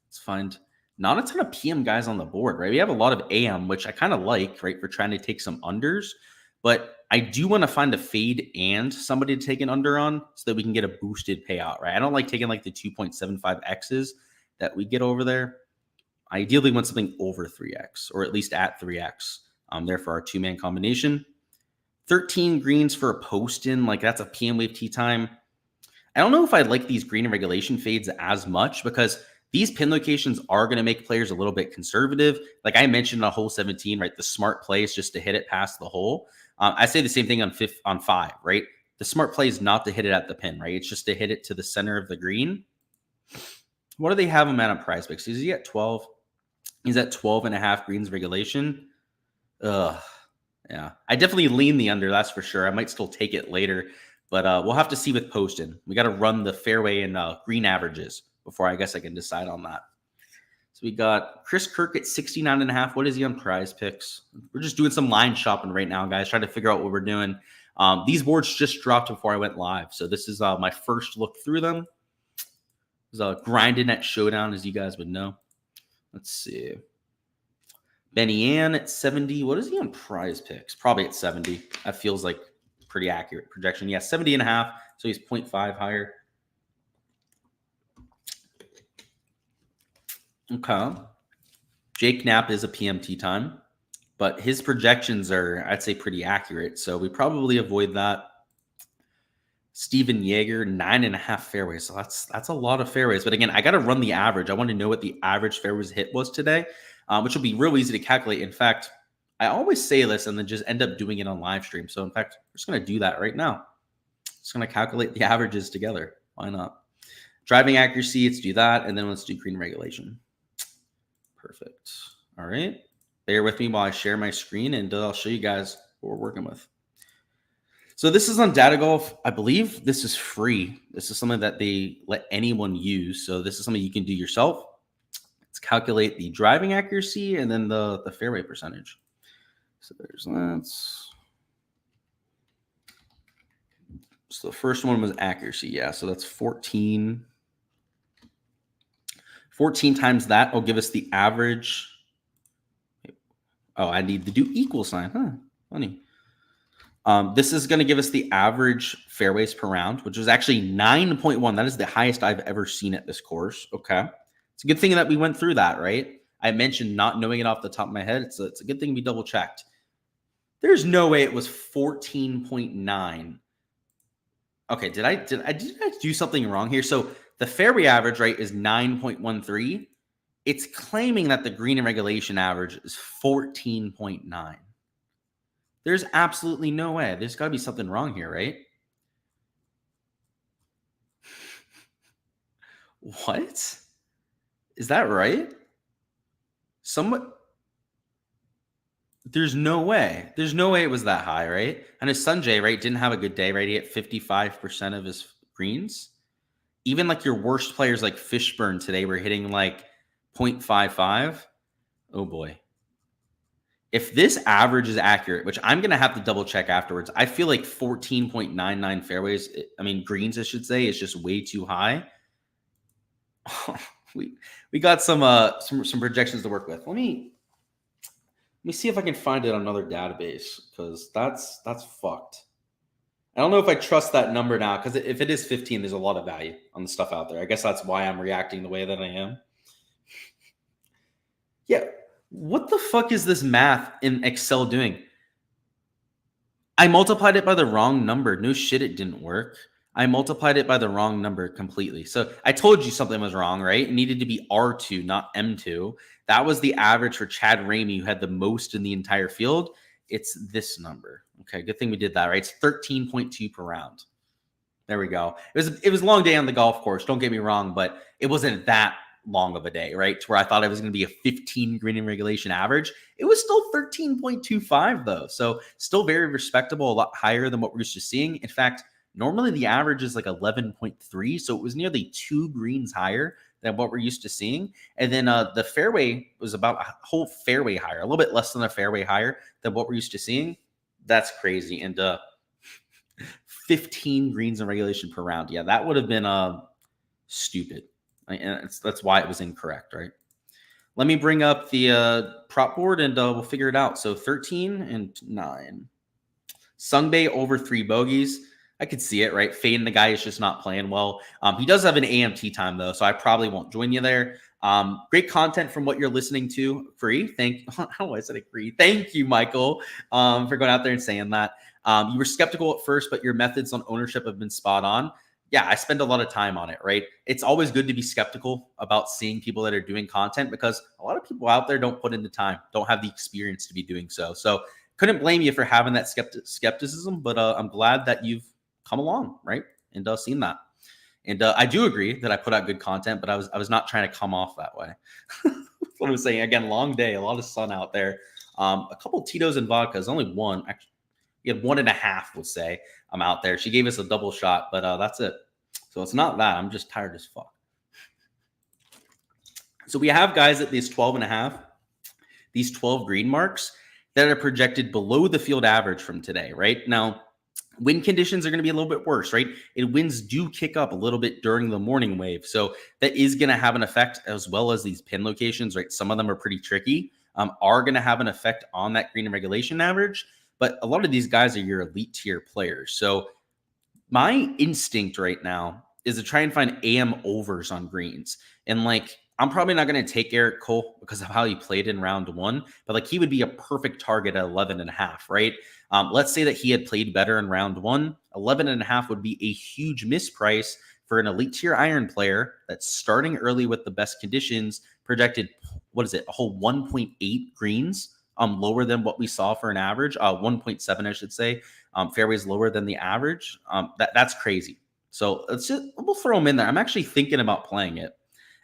Let's find not a ton of PM guys on the board, right? We have a lot of AM, which I kind of like, right, for trying to take some unders. But I do want to find a fade and somebody to take an under on so that we can get a boosted payout, right? I don't like taking like the 2.75 X's that we get over there. I ideally want something over 3X or at least at 3X there for our 2-man combination. 13 greens for a post-in, like that's a PM wave tee time. I don't know if I like these green and regulation fades as much because these pin locations are going to make players a little bit conservative. Like I mentioned on hole 17, right? The smart play is just to hit it past the hole. I say the same thing on 5, right? The smart play is not to hit it at the pin, right? It's just to hit it to the center of the green. What do they have him at on Prize Picks? Is he at 12? He's at 12.5 greens regulation. Ugh. Yeah, I definitely lean the under, that's for sure. I might still take it later, but we'll have to see with posting. We got to run the fairway and green averages before I guess I can decide on that. So we got Chris Kirk at 69.5. What is he on Prize Picks? We're just doing some line shopping right now, guys, trying to figure out what we're doing. These boards just dropped before I went live, so this is my first look through them. I was grinding at Showdown, as you guys would know. Let's see. Benny Ann at 70. What is he on Prize Picks? Probably at 70. That feels like pretty accurate projection. Yeah, 70.5. So he's 0.5 higher. Okay. Jake Knapp is a PMT time, but his projections are, I'd say, pretty accurate. So we probably avoid that. Steven Yeager, 9.5 fairways. So that's a lot of fairways. But again, I got to run the average. I want to know what the average fairways hit was today, which will be real easy to calculate. In fact, I always say this and then just end up doing it on live stream. So in fact, we're just going to do that right now. Just going to calculate the averages together. Why not? Driving accuracy, let's do that. And then let's do green regulation. Perfect. All right. Bear with me while I share my screen and I'll show you guys what we're working with. So this is on Data Golf. I believe this is free. This is something that they let anyone use. So this is something you can do yourself. Let's calculate the driving accuracy and then the fairway percentage. So there's that. So the first one was accuracy. Yeah, so that's 14. 14 times that will give us the average. Oh, I need to do equal sign. Huh, funny. This is going to give us the average fairways per round, which was actually 9.1. That is the highest I've ever seen at this course. Okay. It's a good thing that we went through that, right? I mentioned not knowing it off the top of my head. It's a good thing we double checked. There's no way it was 14.9. Okay, did I do something wrong here? So the fairway average, right, is 9.13. It's claiming that the green and regulation average is 14.9. There's absolutely no way. There's got to be something wrong here, right? What? Is that right? There's no way. There's no way it was that high, right? And his Sanjay, right, didn't have a good day, right? He hit 55% of his greens. Even like your worst players like Fishburne today were hitting like 0.55. Oh boy. If this average is accurate, which I'm going to have to double check afterwards, I feel like 14.99 fairways, greens, I should say, is just way too high. We got some projections to work with. Let me see if I can find it on another database because that's fucked. I don't know if I trust that number now because if it is 15, there's a lot of value on the stuff out there. I guess that's why I'm reacting the way that I am. Yeah. What the fuck is this math in Excel doing? I multiplied it by the wrong number. No shit, it didn't work. I multiplied it by the wrong number completely. So I told you something was wrong, right? It needed to be R2, not M2. That was the average for Chad Ramey, who had the most in the entire field. It's this number. Okay, good thing we did that, right? It's 13.2 per round. There we go. It was a long day on the golf course. Don't get me wrong, but it wasn't that long of a day, right? To where I thought it was going to be a 15 green and regulation average. It was still 13.25 though. So still very respectable, a lot higher than what we're used to seeing. In fact, normally the average is like 11.3. So it was nearly 2 greens higher than what we're used to seeing. And then the fairway was about a whole fairway higher, a little bit less than a fairway higher than what we're used to seeing. That's crazy. And 15 greens in regulation per round. Yeah, that would have been stupid. And that's why it was incorrect, right? Let me bring up the prop board and we'll figure it out. So 13 and 9. Sungbae over 3 bogeys. I could see it, right? Fade, the guy is just not playing well. He does have an AMT time, though, so I probably won't join you there. Great content from what you're listening to. Free. How do I say it? Free. Thank you, Michael, for going out there and saying that. You were skeptical at first, but your methods on ownership have been spot on. Yeah, I spend a lot of time on it, right? It's always good to be skeptical about seeing people that are doing content because a lot of people out there don't put in the time, don't have the experience to be doing so. So couldn't blame you for having that skepticism, but I'm glad that you've come along, right? And seen that. And I do agree that I put out good content, but I was not trying to come off that way. What I was saying, again, long day, a lot of sun out there. A couple Tito's and vodkas, only one. Actually, we had 1.5, we'll say. I'm out there. She gave us a double shot, but that's it. So it's not that. I'm just tired as fuck. So we have guys at these 12.5, these 12 green marks that are projected below the field average from today, right? Now, wind conditions are going to be a little bit worse, right? And winds do kick up a little bit during the morning wave. So that is going to have an effect, as well as these pin locations, right? Some of them are pretty tricky, are going to have an effect on that green and regulation average. But a lot of these guys are your elite tier players. So my instinct right now is to try and find AM overs on greens. And like, I'm probably not going to take Eric Cole because of how he played in round 1, but like he would be a perfect target at 11.5, right? Let's say that he had played better in round 1. 11.5 would be a huge misprice for an elite tier iron player that's starting early with the best conditions, projected, what is it, a whole 1.8 greens, lower than what we saw for an average, 1.7, I should say. Fairways lower than the average. That's crazy. So we'll throw him in there. I'm actually thinking about playing it.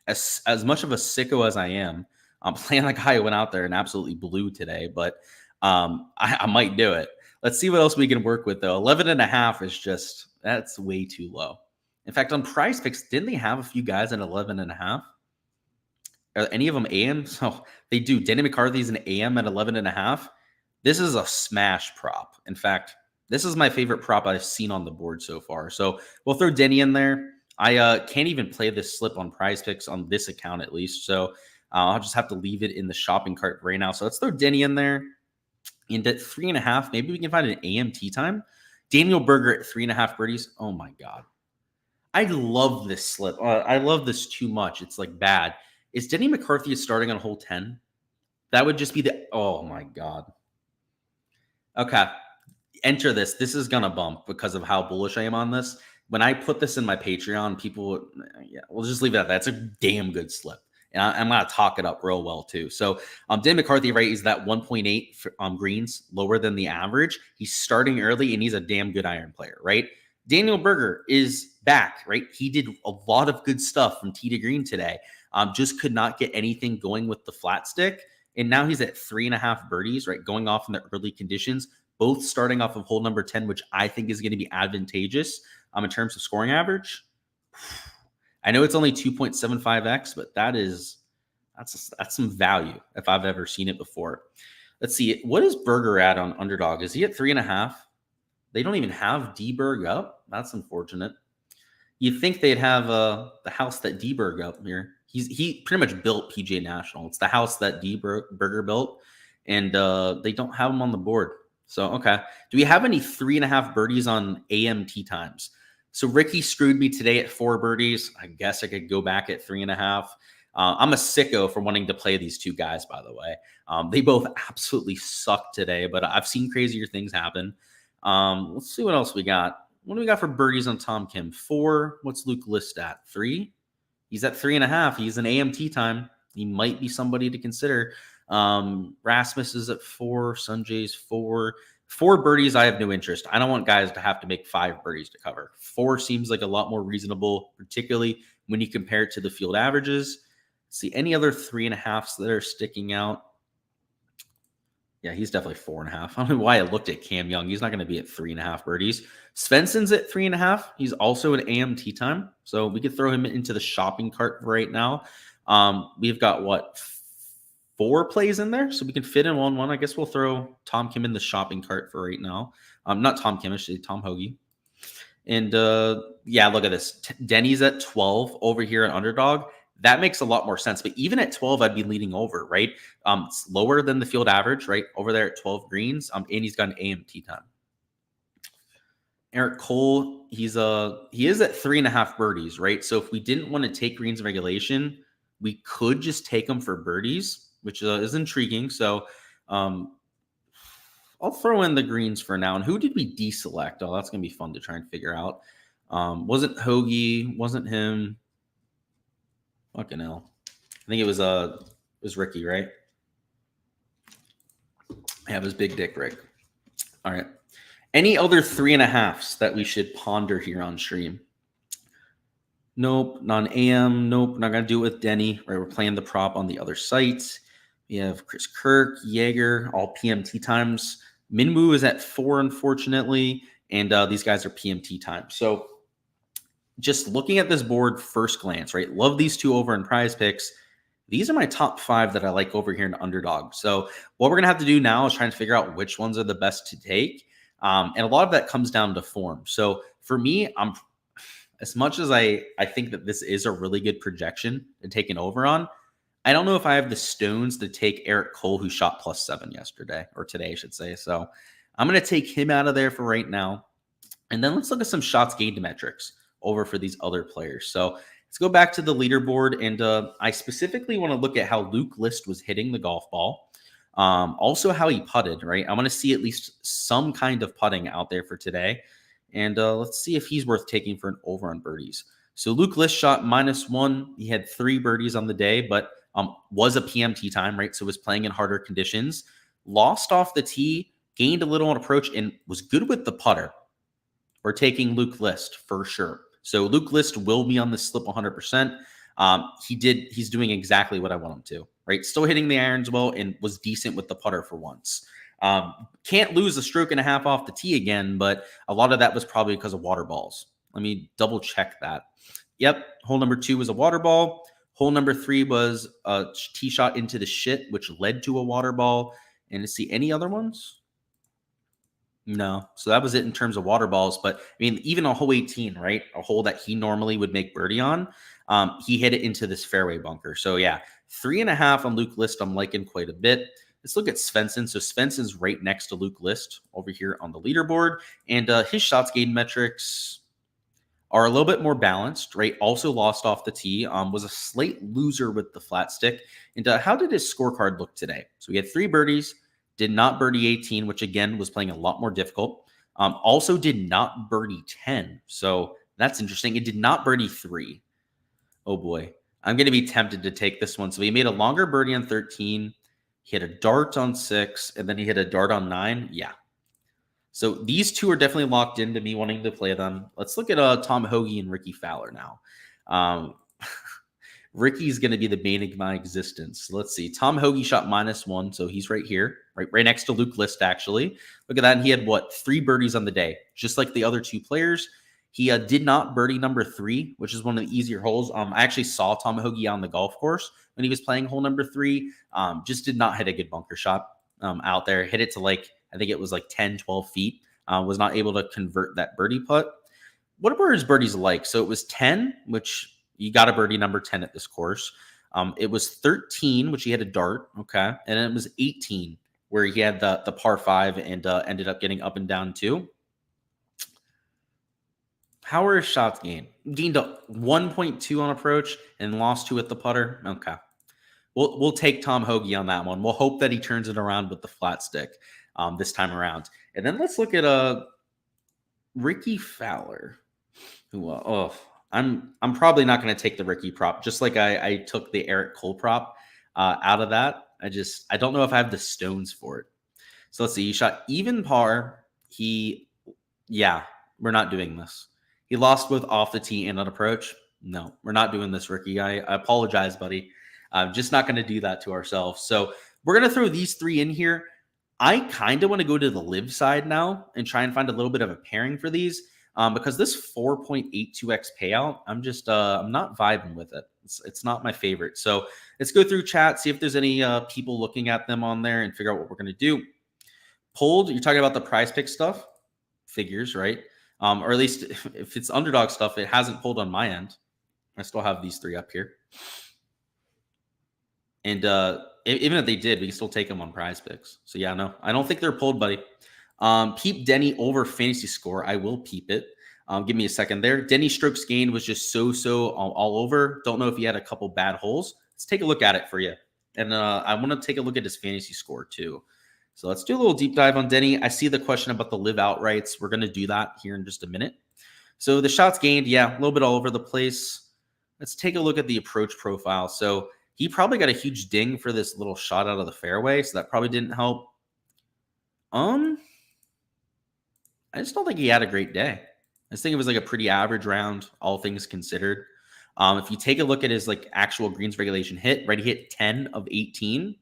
As much of a sicko as I am, I'm playing like I went out there and absolutely blew today, but I might do it. Let's see what else we can work with though. 11.5 is just, that's way too low. In fact, on Prize Picks, didn't they have a few guys at 11.5? Are any of them AM? So they do. Denny McCarthy's an AM at 11.5. This is a smash prop. In fact, this is my favorite prop I've seen on the board so far. So we'll throw Denny in there. I can't even play this slip on Prize Picks on this account at least. So I'll just have to leave it in the shopping cart right now. So let's throw Denny in there. And at 3.5, maybe we can find an AM tee time. Daniel Berger at 3.5 birdies. Oh my God. I love this slip. I love this too much. It's like bad. Is Denny McCarthy starting on hole 10? That would just be oh my God. Okay. Enter this. This is going to bump because of how bullish I am on this. When I put this in my Patreon, people, we'll just leave it at that. It's a damn good slip. And I'm going to talk it up real well too. So Dan McCarthy, right, is that 1.8 greens, lower than the average. He's starting early and he's a damn good iron player, right? Daniel Berger is back, right? He did a lot of good stuff from tee to green today. Just could not get anything going with the flat stick. And now he's at 3.5 birdies, right? Going off in the early conditions, both starting off of hole number 10, which I think is going to be advantageous in terms of scoring average. I know it's only 2.75x, but that's some value if I've ever seen it before. Let's see. What is Berger at on Underdog? Is he at 3.5? They don't even have D-Berg up. That's unfortunate. You'd think they'd have the house that D-Berg up here. He pretty much built PGA National. It's the house that Berger built, and they don't have him on the board. So, okay. Do we have any 3.5 birdies on AM tee times? So Ricky screwed me today at 4 birdies. I guess I could go back at 3.5. I'm a sicko for wanting to play these two guys, by the way. They both absolutely suck today, but I've seen crazier things happen. Let's see what else we got. What do we got for birdies on Tom Kim? 4. What's Luke List at? 3? He's at 3.5. He's an AM tee time. He might be somebody to consider. Rasmus is at 4. Sanjay's 4. 4 birdies, I have no interest. I don't want guys to have to make 5 birdies to cover. 4 seems like a lot more reasonable, particularly when you compare it to the field averages. See any other 3.5s that are sticking out? Yeah, he's definitely 4.5. I don't know why I looked at Cam Young. He's not going to be at 3.5 birdies. Svensson's at 3.5. He's also an AM tee time. So we could throw him into the shopping cart right now. We've got what? 4 plays in there, so we can fit in one. I guess we'll throw Tom Kim in the shopping cart for right now. Not Tom Kim, actually Tom Hoagie. And yeah, look at this. Denny's at 12 over here at Underdog. That makes a lot more sense. But even at 12, I'd be leaning over, right? It's lower than the field average, right? Over there at 12 greens. And he's got an AM tee time. Eric Cole, he is at 3.5 birdies, right? So if we didn't want to take greens in regulation, We could just take him for birdies, which is intriguing. So I'll throw in the greens for now. And who did we deselect? Oh, that's going to be fun to try and figure out. Wasn't Hoagie, wasn't him. Fucking hell. I think it was Ricky, right? Yeah, it was Big Dick Rick. All right. Any other 3.5s that we should ponder here on stream? Nope, non-AM. Nope, not going to do it with Denny. Right, we're playing the prop on the other sites. We have Chris Kirk, Jaeger, all PMT times. Minwoo is at 4, unfortunately, and these guys are PMT times. So just looking at this board first glance, right? Love these two over in Prize Picks. These are my top 5 that I like over here in Underdog. So what we're going to have to do now is try and figure out which ones are the best to take. And a lot of that comes down to form. So for me, as much as I think that this is a really good projection to take an over on, I don't know if I have the stones to take Eric Cole, who shot +7 yesterday, or today, I should say. So I'm going to take him out of there for right now. And then let's look at some shots gained metrics over for these other players. So let's go back to the leaderboard. And I specifically want to look at how Luke List was hitting the golf ball. Also how he putted, right? I want to see at least some kind of putting out there for today. And let's see if he's worth taking for an over on birdies. So Luke List shot -1. He had 3 birdies on the day, but was a PMT time, right? So was playing in harder conditions. Lost off the tee, gained a little on approach, and was good with the putter. We're taking Luke List for sure. So Luke List will be on the slip 100%. He's doing exactly what I want him to, right? Still hitting the irons well and was decent with the putter for once. Can't lose a stroke and a half off the tee again, but a lot of that was probably because of water balls. Let me double check that. Yep, hole number 2 was a water ball. Hole number 3 was a tee shot into the shit, which led to a water ball. And to see any other ones? No. So that was it in terms of water balls. But I mean, even on hole 18, right? A hole that he normally would make birdie on, he hit it into this fairway bunker. So yeah, 3.5 on Luke List, I'm liking quite a bit. Let's look at Svensson. So Svensson's right next to Luke List over here on the leaderboard. And his shots gained metrics are a little bit more balanced, right? Also lost off the tee, was a slight loser with the flat stick. And how did his scorecard look today? So he had 3 birdies, did not birdie 18, which again was playing a lot more difficult. Also did not birdie 10. So that's interesting. It did not birdie 3. Oh boy. I'm going to be tempted to take this one. So he made a longer birdie on 13. He hit a dart on 6, and then he hit a dart on 9. Yeah. So these two are definitely locked into me wanting to play them. Let's look at Tom Hoagie and Ricky Fowler now. Ricky's going to be the bane of my existence. Let's see. Tom Hoagie shot -1, so he's right here, right next to Luke List, actually. Look at that. And he had, 3 birdies on the day, just like the other 2 players. He did not birdie number 3, which is one of the easier holes. I actually saw Tom Hoagie on the golf course when he was playing hole number 3. Just did not hit a good bunker shot out there. Hit it to I think it was 10, 12 feet. Was not able to convert that birdie putt. What were his birdies like? So it was 10, which you got a birdie number 10 at this course. It was 13, which he had a dart. Okay. And then it was 18, where he had the par 5 and ended up getting up and down too. How are his shots gained? Gained a 1.2 on approach and lost 2 at the putter. Okay. We'll take Tom Hoagie on that one. We'll hope that he turns it around with the flat stick this time around. And then let's look at Ricky Fowler, who I'm probably not going to take the Ricky prop, just like I took the Eric Cole prop out of that. I don't know if I have the stones for it. So let's see. He shot even par. We're not doing this. He lost both off the tee and on approach. No, we're not doing this, Ricky. I apologize, buddy. I'm just not going to do that to ourselves. So we're going to throw these 3 in here. I kind of want to go to the live side now and try and find a little bit of a pairing for these because this 4.82x payout, I'm not vibing with it. It's not my favorite. So let's go through chat, see if there's any people looking at them on there and figure out what we're going to do. Pulled, you're talking about the prize pick stuff? Figures, right? Or at least if it's underdog stuff, it hasn't pulled on my end. I still have these 3 up here. And even if they did, we can still take them on prize picks. So yeah, no, I don't think they're pulled, buddy. Peep Denny over fantasy score. I will peep it. Give me a second there. Denny strokes gained was just so all over. Don't know if he had a couple bad holes. let's take a look at it for you. And I want to take a look at his fantasy score too. So let's do a little deep dive on Denny. I see the question about the live outrights. We're going to do that here in just a minute. So the shots gained, yeah, a little bit all over the place. Let's take a look at the approach profile. So he probably got a huge ding for this little shot out of the fairway, so that probably didn't help. I just don't think he had a great day. I just think it was like a pretty average round, all things considered. If you take a look at his like actual greens regulation hit, right, he hit 10 of 18.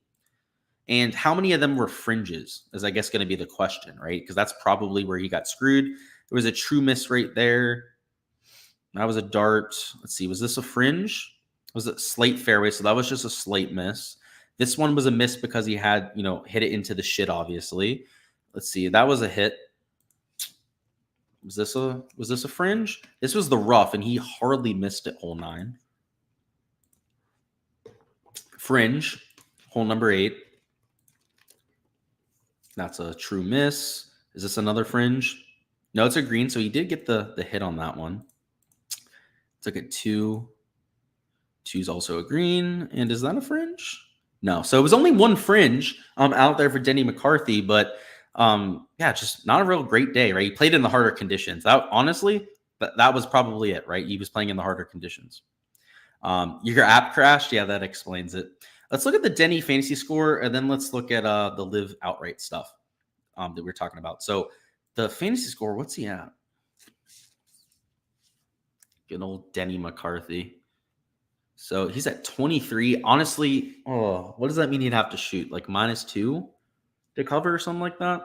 And how many of them were fringes is, I guess, going to be the question, right? Because that's probably where he got screwed. There was a true miss right there. That was a dart. Let's see. Was this a fringe? Was it slate fairway? So that was just a slight miss. This one was a miss because he had, hit it into the shit, obviously. Let's see. That was a hit. Was this a fringe? This was the rough, and he hardly missed it, hole 9. Fringe, hole number 8. That's a true miss. Is this another fringe? No, it's a green, so he did get the hit on that one. Took it 2. 2's also a green. And is that a fringe? No. So it was only one fringe out there for Denny McCarthy, but just not a real great day, right? He played in the harder conditions. That honestly, that was probably it, right? He was playing in the harder conditions. Your app crashed. Yeah, that explains it. Let's look at the Denny fantasy score, and then let's look at the live outright stuff that we're talking about. So the fantasy score, what's he at? Good old Denny McCarthy. So he's at 23. Honestly, what does that mean he'd have to shoot? Like -2 to cover or something like that?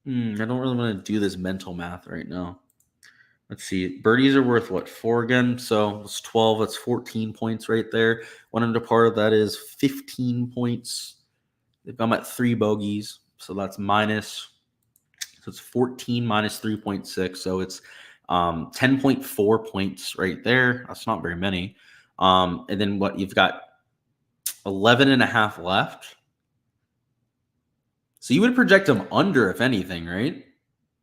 I don't really want to do this mental math right now. Let's see. Birdies are worth what? 4 again. So it's 12. That's 14 points right there. 1 under par, that is 15 points. I'm at 3 bogeys. So that's minus. So it's 14 minus 3.6. So it's 10.4 points right there. That's not very many. And then what you've got 11 and a half left. So you would project him under, if anything, right?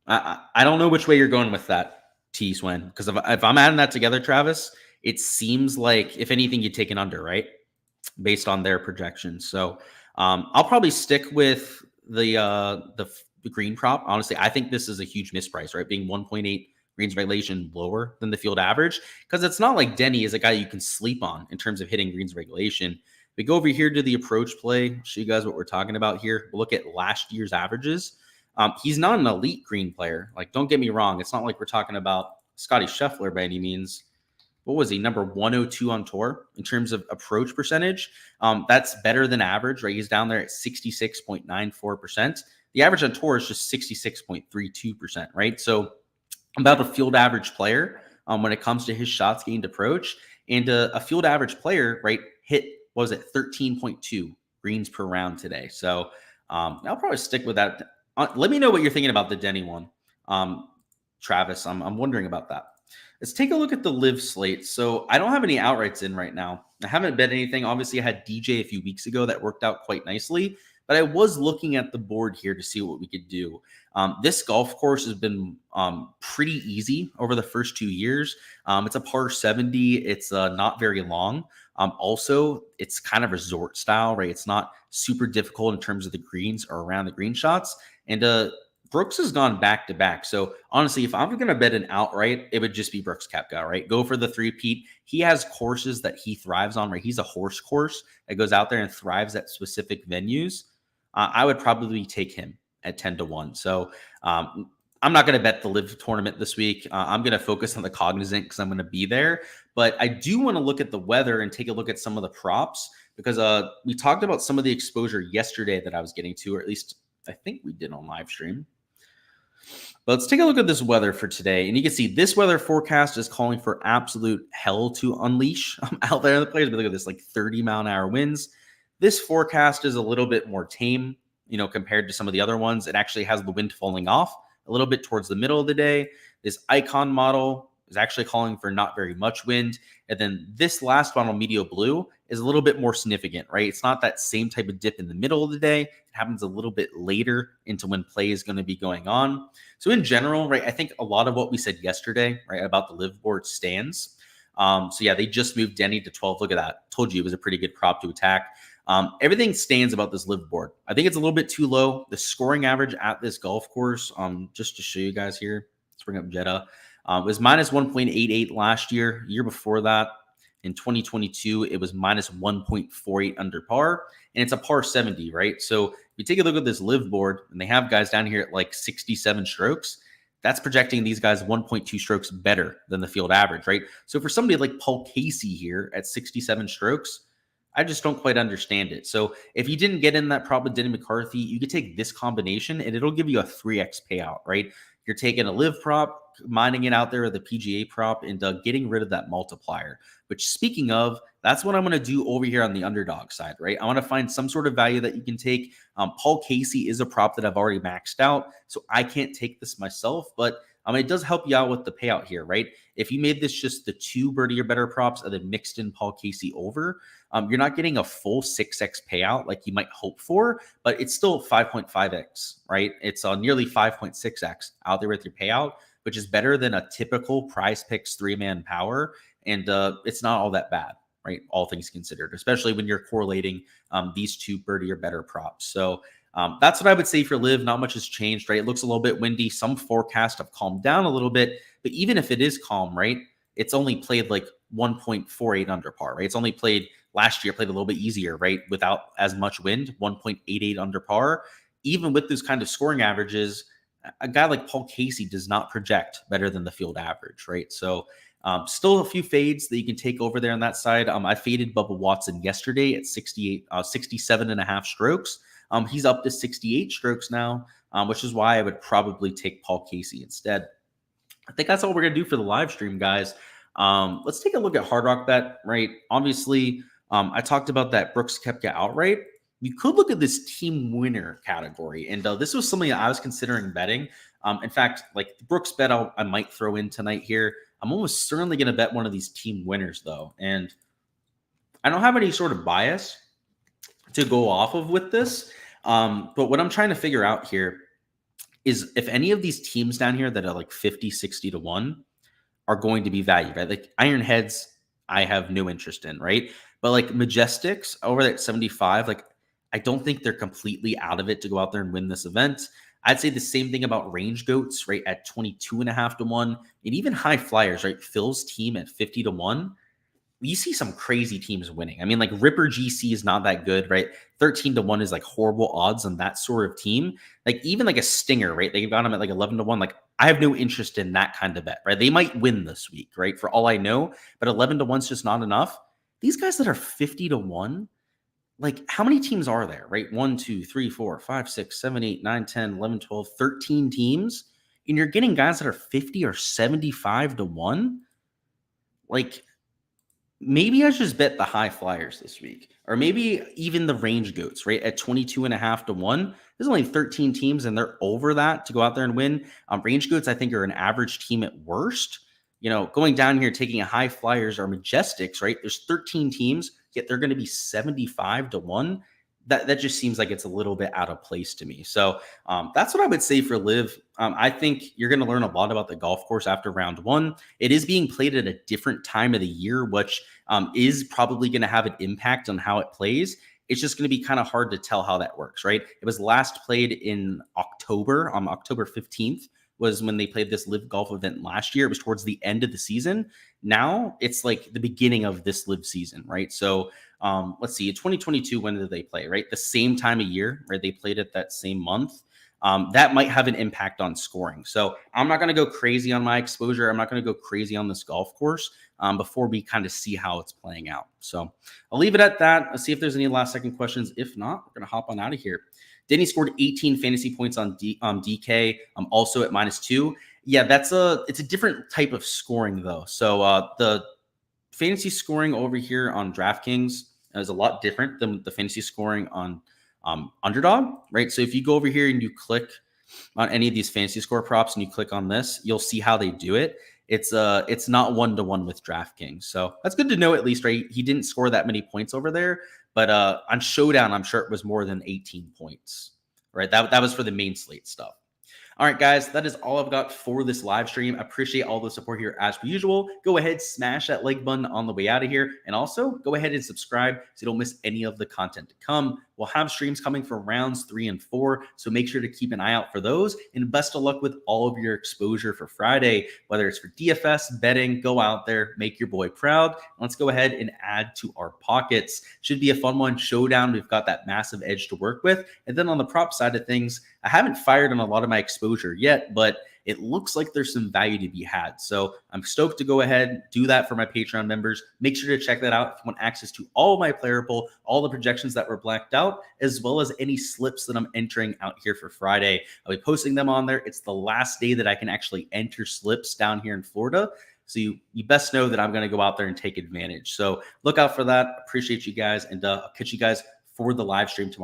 I don't know which way you're going with that, T Swen, because if I'm adding that together, Travis, it seems like if anything, you'd take an under, right? Based on their projections. So I'll probably stick with the green prop. Honestly, I think this is a huge misprice, right? Being 1.8 greens regulation lower than the field average, because it's not like Denny is a guy you can sleep on in terms of hitting greens regulation. We go over here to the approach play, show you guys what we're talking about here. We'll look at last year's averages. He's not an elite green player. Like, don't get me wrong. It's not like we're talking about Scotty Scheffler by any means. What was he? Number 102 on tour in terms of approach percentage. That's better than average, right? He's down there at 66.94%. The average on tour is just 66.32%, right? So about a field average player when it comes to his shots gained approach. And a field average player, right, hit, what was it, 13.2 greens per round today. So I'll probably stick with that. Let me know what you're thinking about the Denny one, Travis. I'm wondering about that. Let's take a look at the live slate. So I don't have any outrights in right now. I haven't bet anything. Obviously, I had DJ a few weeks ago that worked out quite nicely, but I was looking at the board here to see what we could do. This golf course has been pretty easy over the first 2 years. It's a par 70. It's not very long. Also, it's kind of resort style, right? It's not super difficult in terms of the greens or around the green shots. And Brooks has gone back to back. So honestly, if I'm going to bet an outright, it would just be Brooks Koepka, right? Go for the three-peat. He has courses that he thrives on, right? He's a horse course that goes out there and thrives at specific venues. I would probably take him at 10-1. So I'm not going to bet the live tournament this week. I'm going to focus on the Cognizant because I'm going to be there. But I do want to look at the weather and take a look at some of the props because we talked about some of the exposure yesterday that I was getting to, or at least I think we did on live stream. But let's take a look at this weather for today. And you can see this weather forecast is calling for absolute hell to unleash out there in the players. But look at this, like 30-mile-an-hour winds. This forecast is a little bit more tame, compared to some of the other ones. It actually has the wind falling off a little bit towards the middle of the day. This icon model is actually calling for not very much wind. And then this last model, Medio Blue, is a little bit more significant, right? It's not that same type of dip in the middle of the day. It happens a little bit later into when play is going to be going on. So in general, right, I think a lot of what we said yesterday, right, about the live board stands. So yeah, they just moved Denny to 12. Look at that. Told you it was a pretty good prop to attack. Everything stands about this live board. I think it's a little bit too low. The scoring average at this golf course, just to show you guys here, let's bring up Jeddah, was minus 1.88 last year. Year before that, in 2022, it was minus 1.48 under par, and it's a par 70, right? So if you take a look at this live board, and they have guys down here at like 67 strokes, that's projecting these guys 1.2 strokes better than the field average, right? So for somebody like Paul Casey here at 67 strokes, I just don't quite understand it. So if you didn't get in that prop with Denny McCarthy, you could take this combination and it'll give you a 3x payout, right? You're taking a live prop, mining it out there with a PGA prop, and getting rid of that multiplier. Which, speaking of, that's what I'm going to do over here on the underdog side, right? I want to find some sort of value that you can take. Paul Casey is a prop that I've already maxed out, so I can't take this myself, but it does help you out with the payout here, right? If you made this just the 2 birdie or better props and then mixed in Paul Casey over, you're not getting a full 6x payout like you might hope for, but it's still 5.5x, right? It's nearly 5.6x out there with your payout, which is better than a typical Prize Picks 3-man power. And it's not all that bad, right? All things considered, especially when you're correlating these 2 birdie or better props. So that's what I would say for live. Not much has changed, right? It looks a little bit windy. Some forecasts have calmed down a little bit, but even if it is calm, right, it's only played like 1.48 under par, right? It's only played last year, played a little bit easier, right? Without as much wind, 1.88 under par. Even with those kind of scoring averages, a guy like Paul Casey does not project better than the field average, right? So still a few fades that you can take over there on that side. I faded Bubba Watson yesterday at 67 and a half strokes. He's up to 68 strokes now, which is why I would probably take Paul Casey instead. I think that's all we're going to do for the live stream, guys. Let's take a look at Hard Rock Bet, right? Obviously, I talked about that Brooks Koepka outright. You could look at this team winner category, and this was something that I was considering betting. In fact, like the Brooks bet I might throw in tonight here. I'm almost certainly going to bet one of these team winners, though. And I don't have any sort of bias to go off of with this. But what I'm trying to figure out here is if any of these teams down here that are like 50, 60 to 1 are going to be valued, right? Like Ironheads, I have no interest in, right? But like Majestics over at 75, like I don't think they're completely out of it to go out there and win this event. I'd say the same thing about Range Goats, right? At 22.5 to 1, and even High Flyers, right? Phil's team at 50 to 1. You see some crazy teams winning. I mean, like Ripper GC is not that good, right? 13 to 1 is like horrible odds on that sort of team. Like even like a Stinger, right? They've got them at like 11 to 1. Like I have no interest in that kind of bet, right? They might win this week, right? For all I know, but 11 to 1 is just not enough. These guys that are 50 to 1, like how many teams are there, right? 1, 2, 3, 4, 5, 6, 7, 8, 9, 10, 11, 12, 13 teams. And you're getting guys that are 50 or 75 to 1. Like, maybe I just bet the High Flyers this week, or maybe even the Range Goats, right? At 22.5 to 1. There's only 13 teams and they're over that to go out there and win. Range Goats, I think, are an average team at worst. You know, going down here, taking a High Flyers or Majestics, right? There's 13 teams, yet they're going to be 75 to 1. That just seems like it's a little bit out of place to me. So that's what I would say for live. I think you're going to learn a lot about the golf course after round 1. It is being played at a different time of the year, which is probably going to have an impact on how it plays. It's just going to be kind of hard to tell how that works, right? It was last played in October, on October 15th was when they played this live golf event last year. It was towards the end of the season. Now it's like the beginning of this live season, right? So let's see, in 2022, when did they play, right? The same time of year, right? They played it that same month. That might have an impact on scoring. So I'm not going to go crazy on my exposure. I'm not going to go crazy on this golf course before we kind of see how it's playing out. So I'll leave it at that. Let's see if there's any last second questions. If not, we're going to hop on out of here. Denny scored 18 fantasy points on DK. Also at -2. Yeah, it's a different type of scoring though. So the fantasy scoring over here on Draftkings is a lot different than the fantasy scoring on Underdog, right? So if you go over here and you click on any of these fantasy score props and you click on this, you'll see how they do it. It's not 1-to-1 with Draftkings. So that's good to know at least, right? He didn't score that many points over there, but on Showdown, I'm sure it was more than 18 points, right? That was for the main slate stuff. All right, guys, that is all I've got for this live stream. I appreciate all the support here as per usual. Go ahead, smash that like button on the way out of here. And also go ahead and subscribe so you don't miss any of the content to come. We'll have streams coming for rounds 3 and 4. So make sure to keep an eye out for those. And best of luck with all of your exposure for Friday, whether it's for DFS, betting, go out there, make your boy proud. Let's go ahead and add to our pockets. Should be a fun one. Showdown, we've got that massive edge to work with. And then on the prop side of things, I haven't fired on a lot of my exposure yet, but it looks like there's some value to be had. So I'm stoked to go ahead, do that for my Patreon members. Make sure to check that out if you want access to all of my player pool, all the projections that were blacked out, as well as any slips that I'm entering out here for Friday. I'll be posting them on there. It's the last day that I can actually enter slips down here in Florida. So you best know that I'm going to go out there and take advantage. So look out for that. Appreciate you guys, and I'll catch you guys for the live stream tomorrow.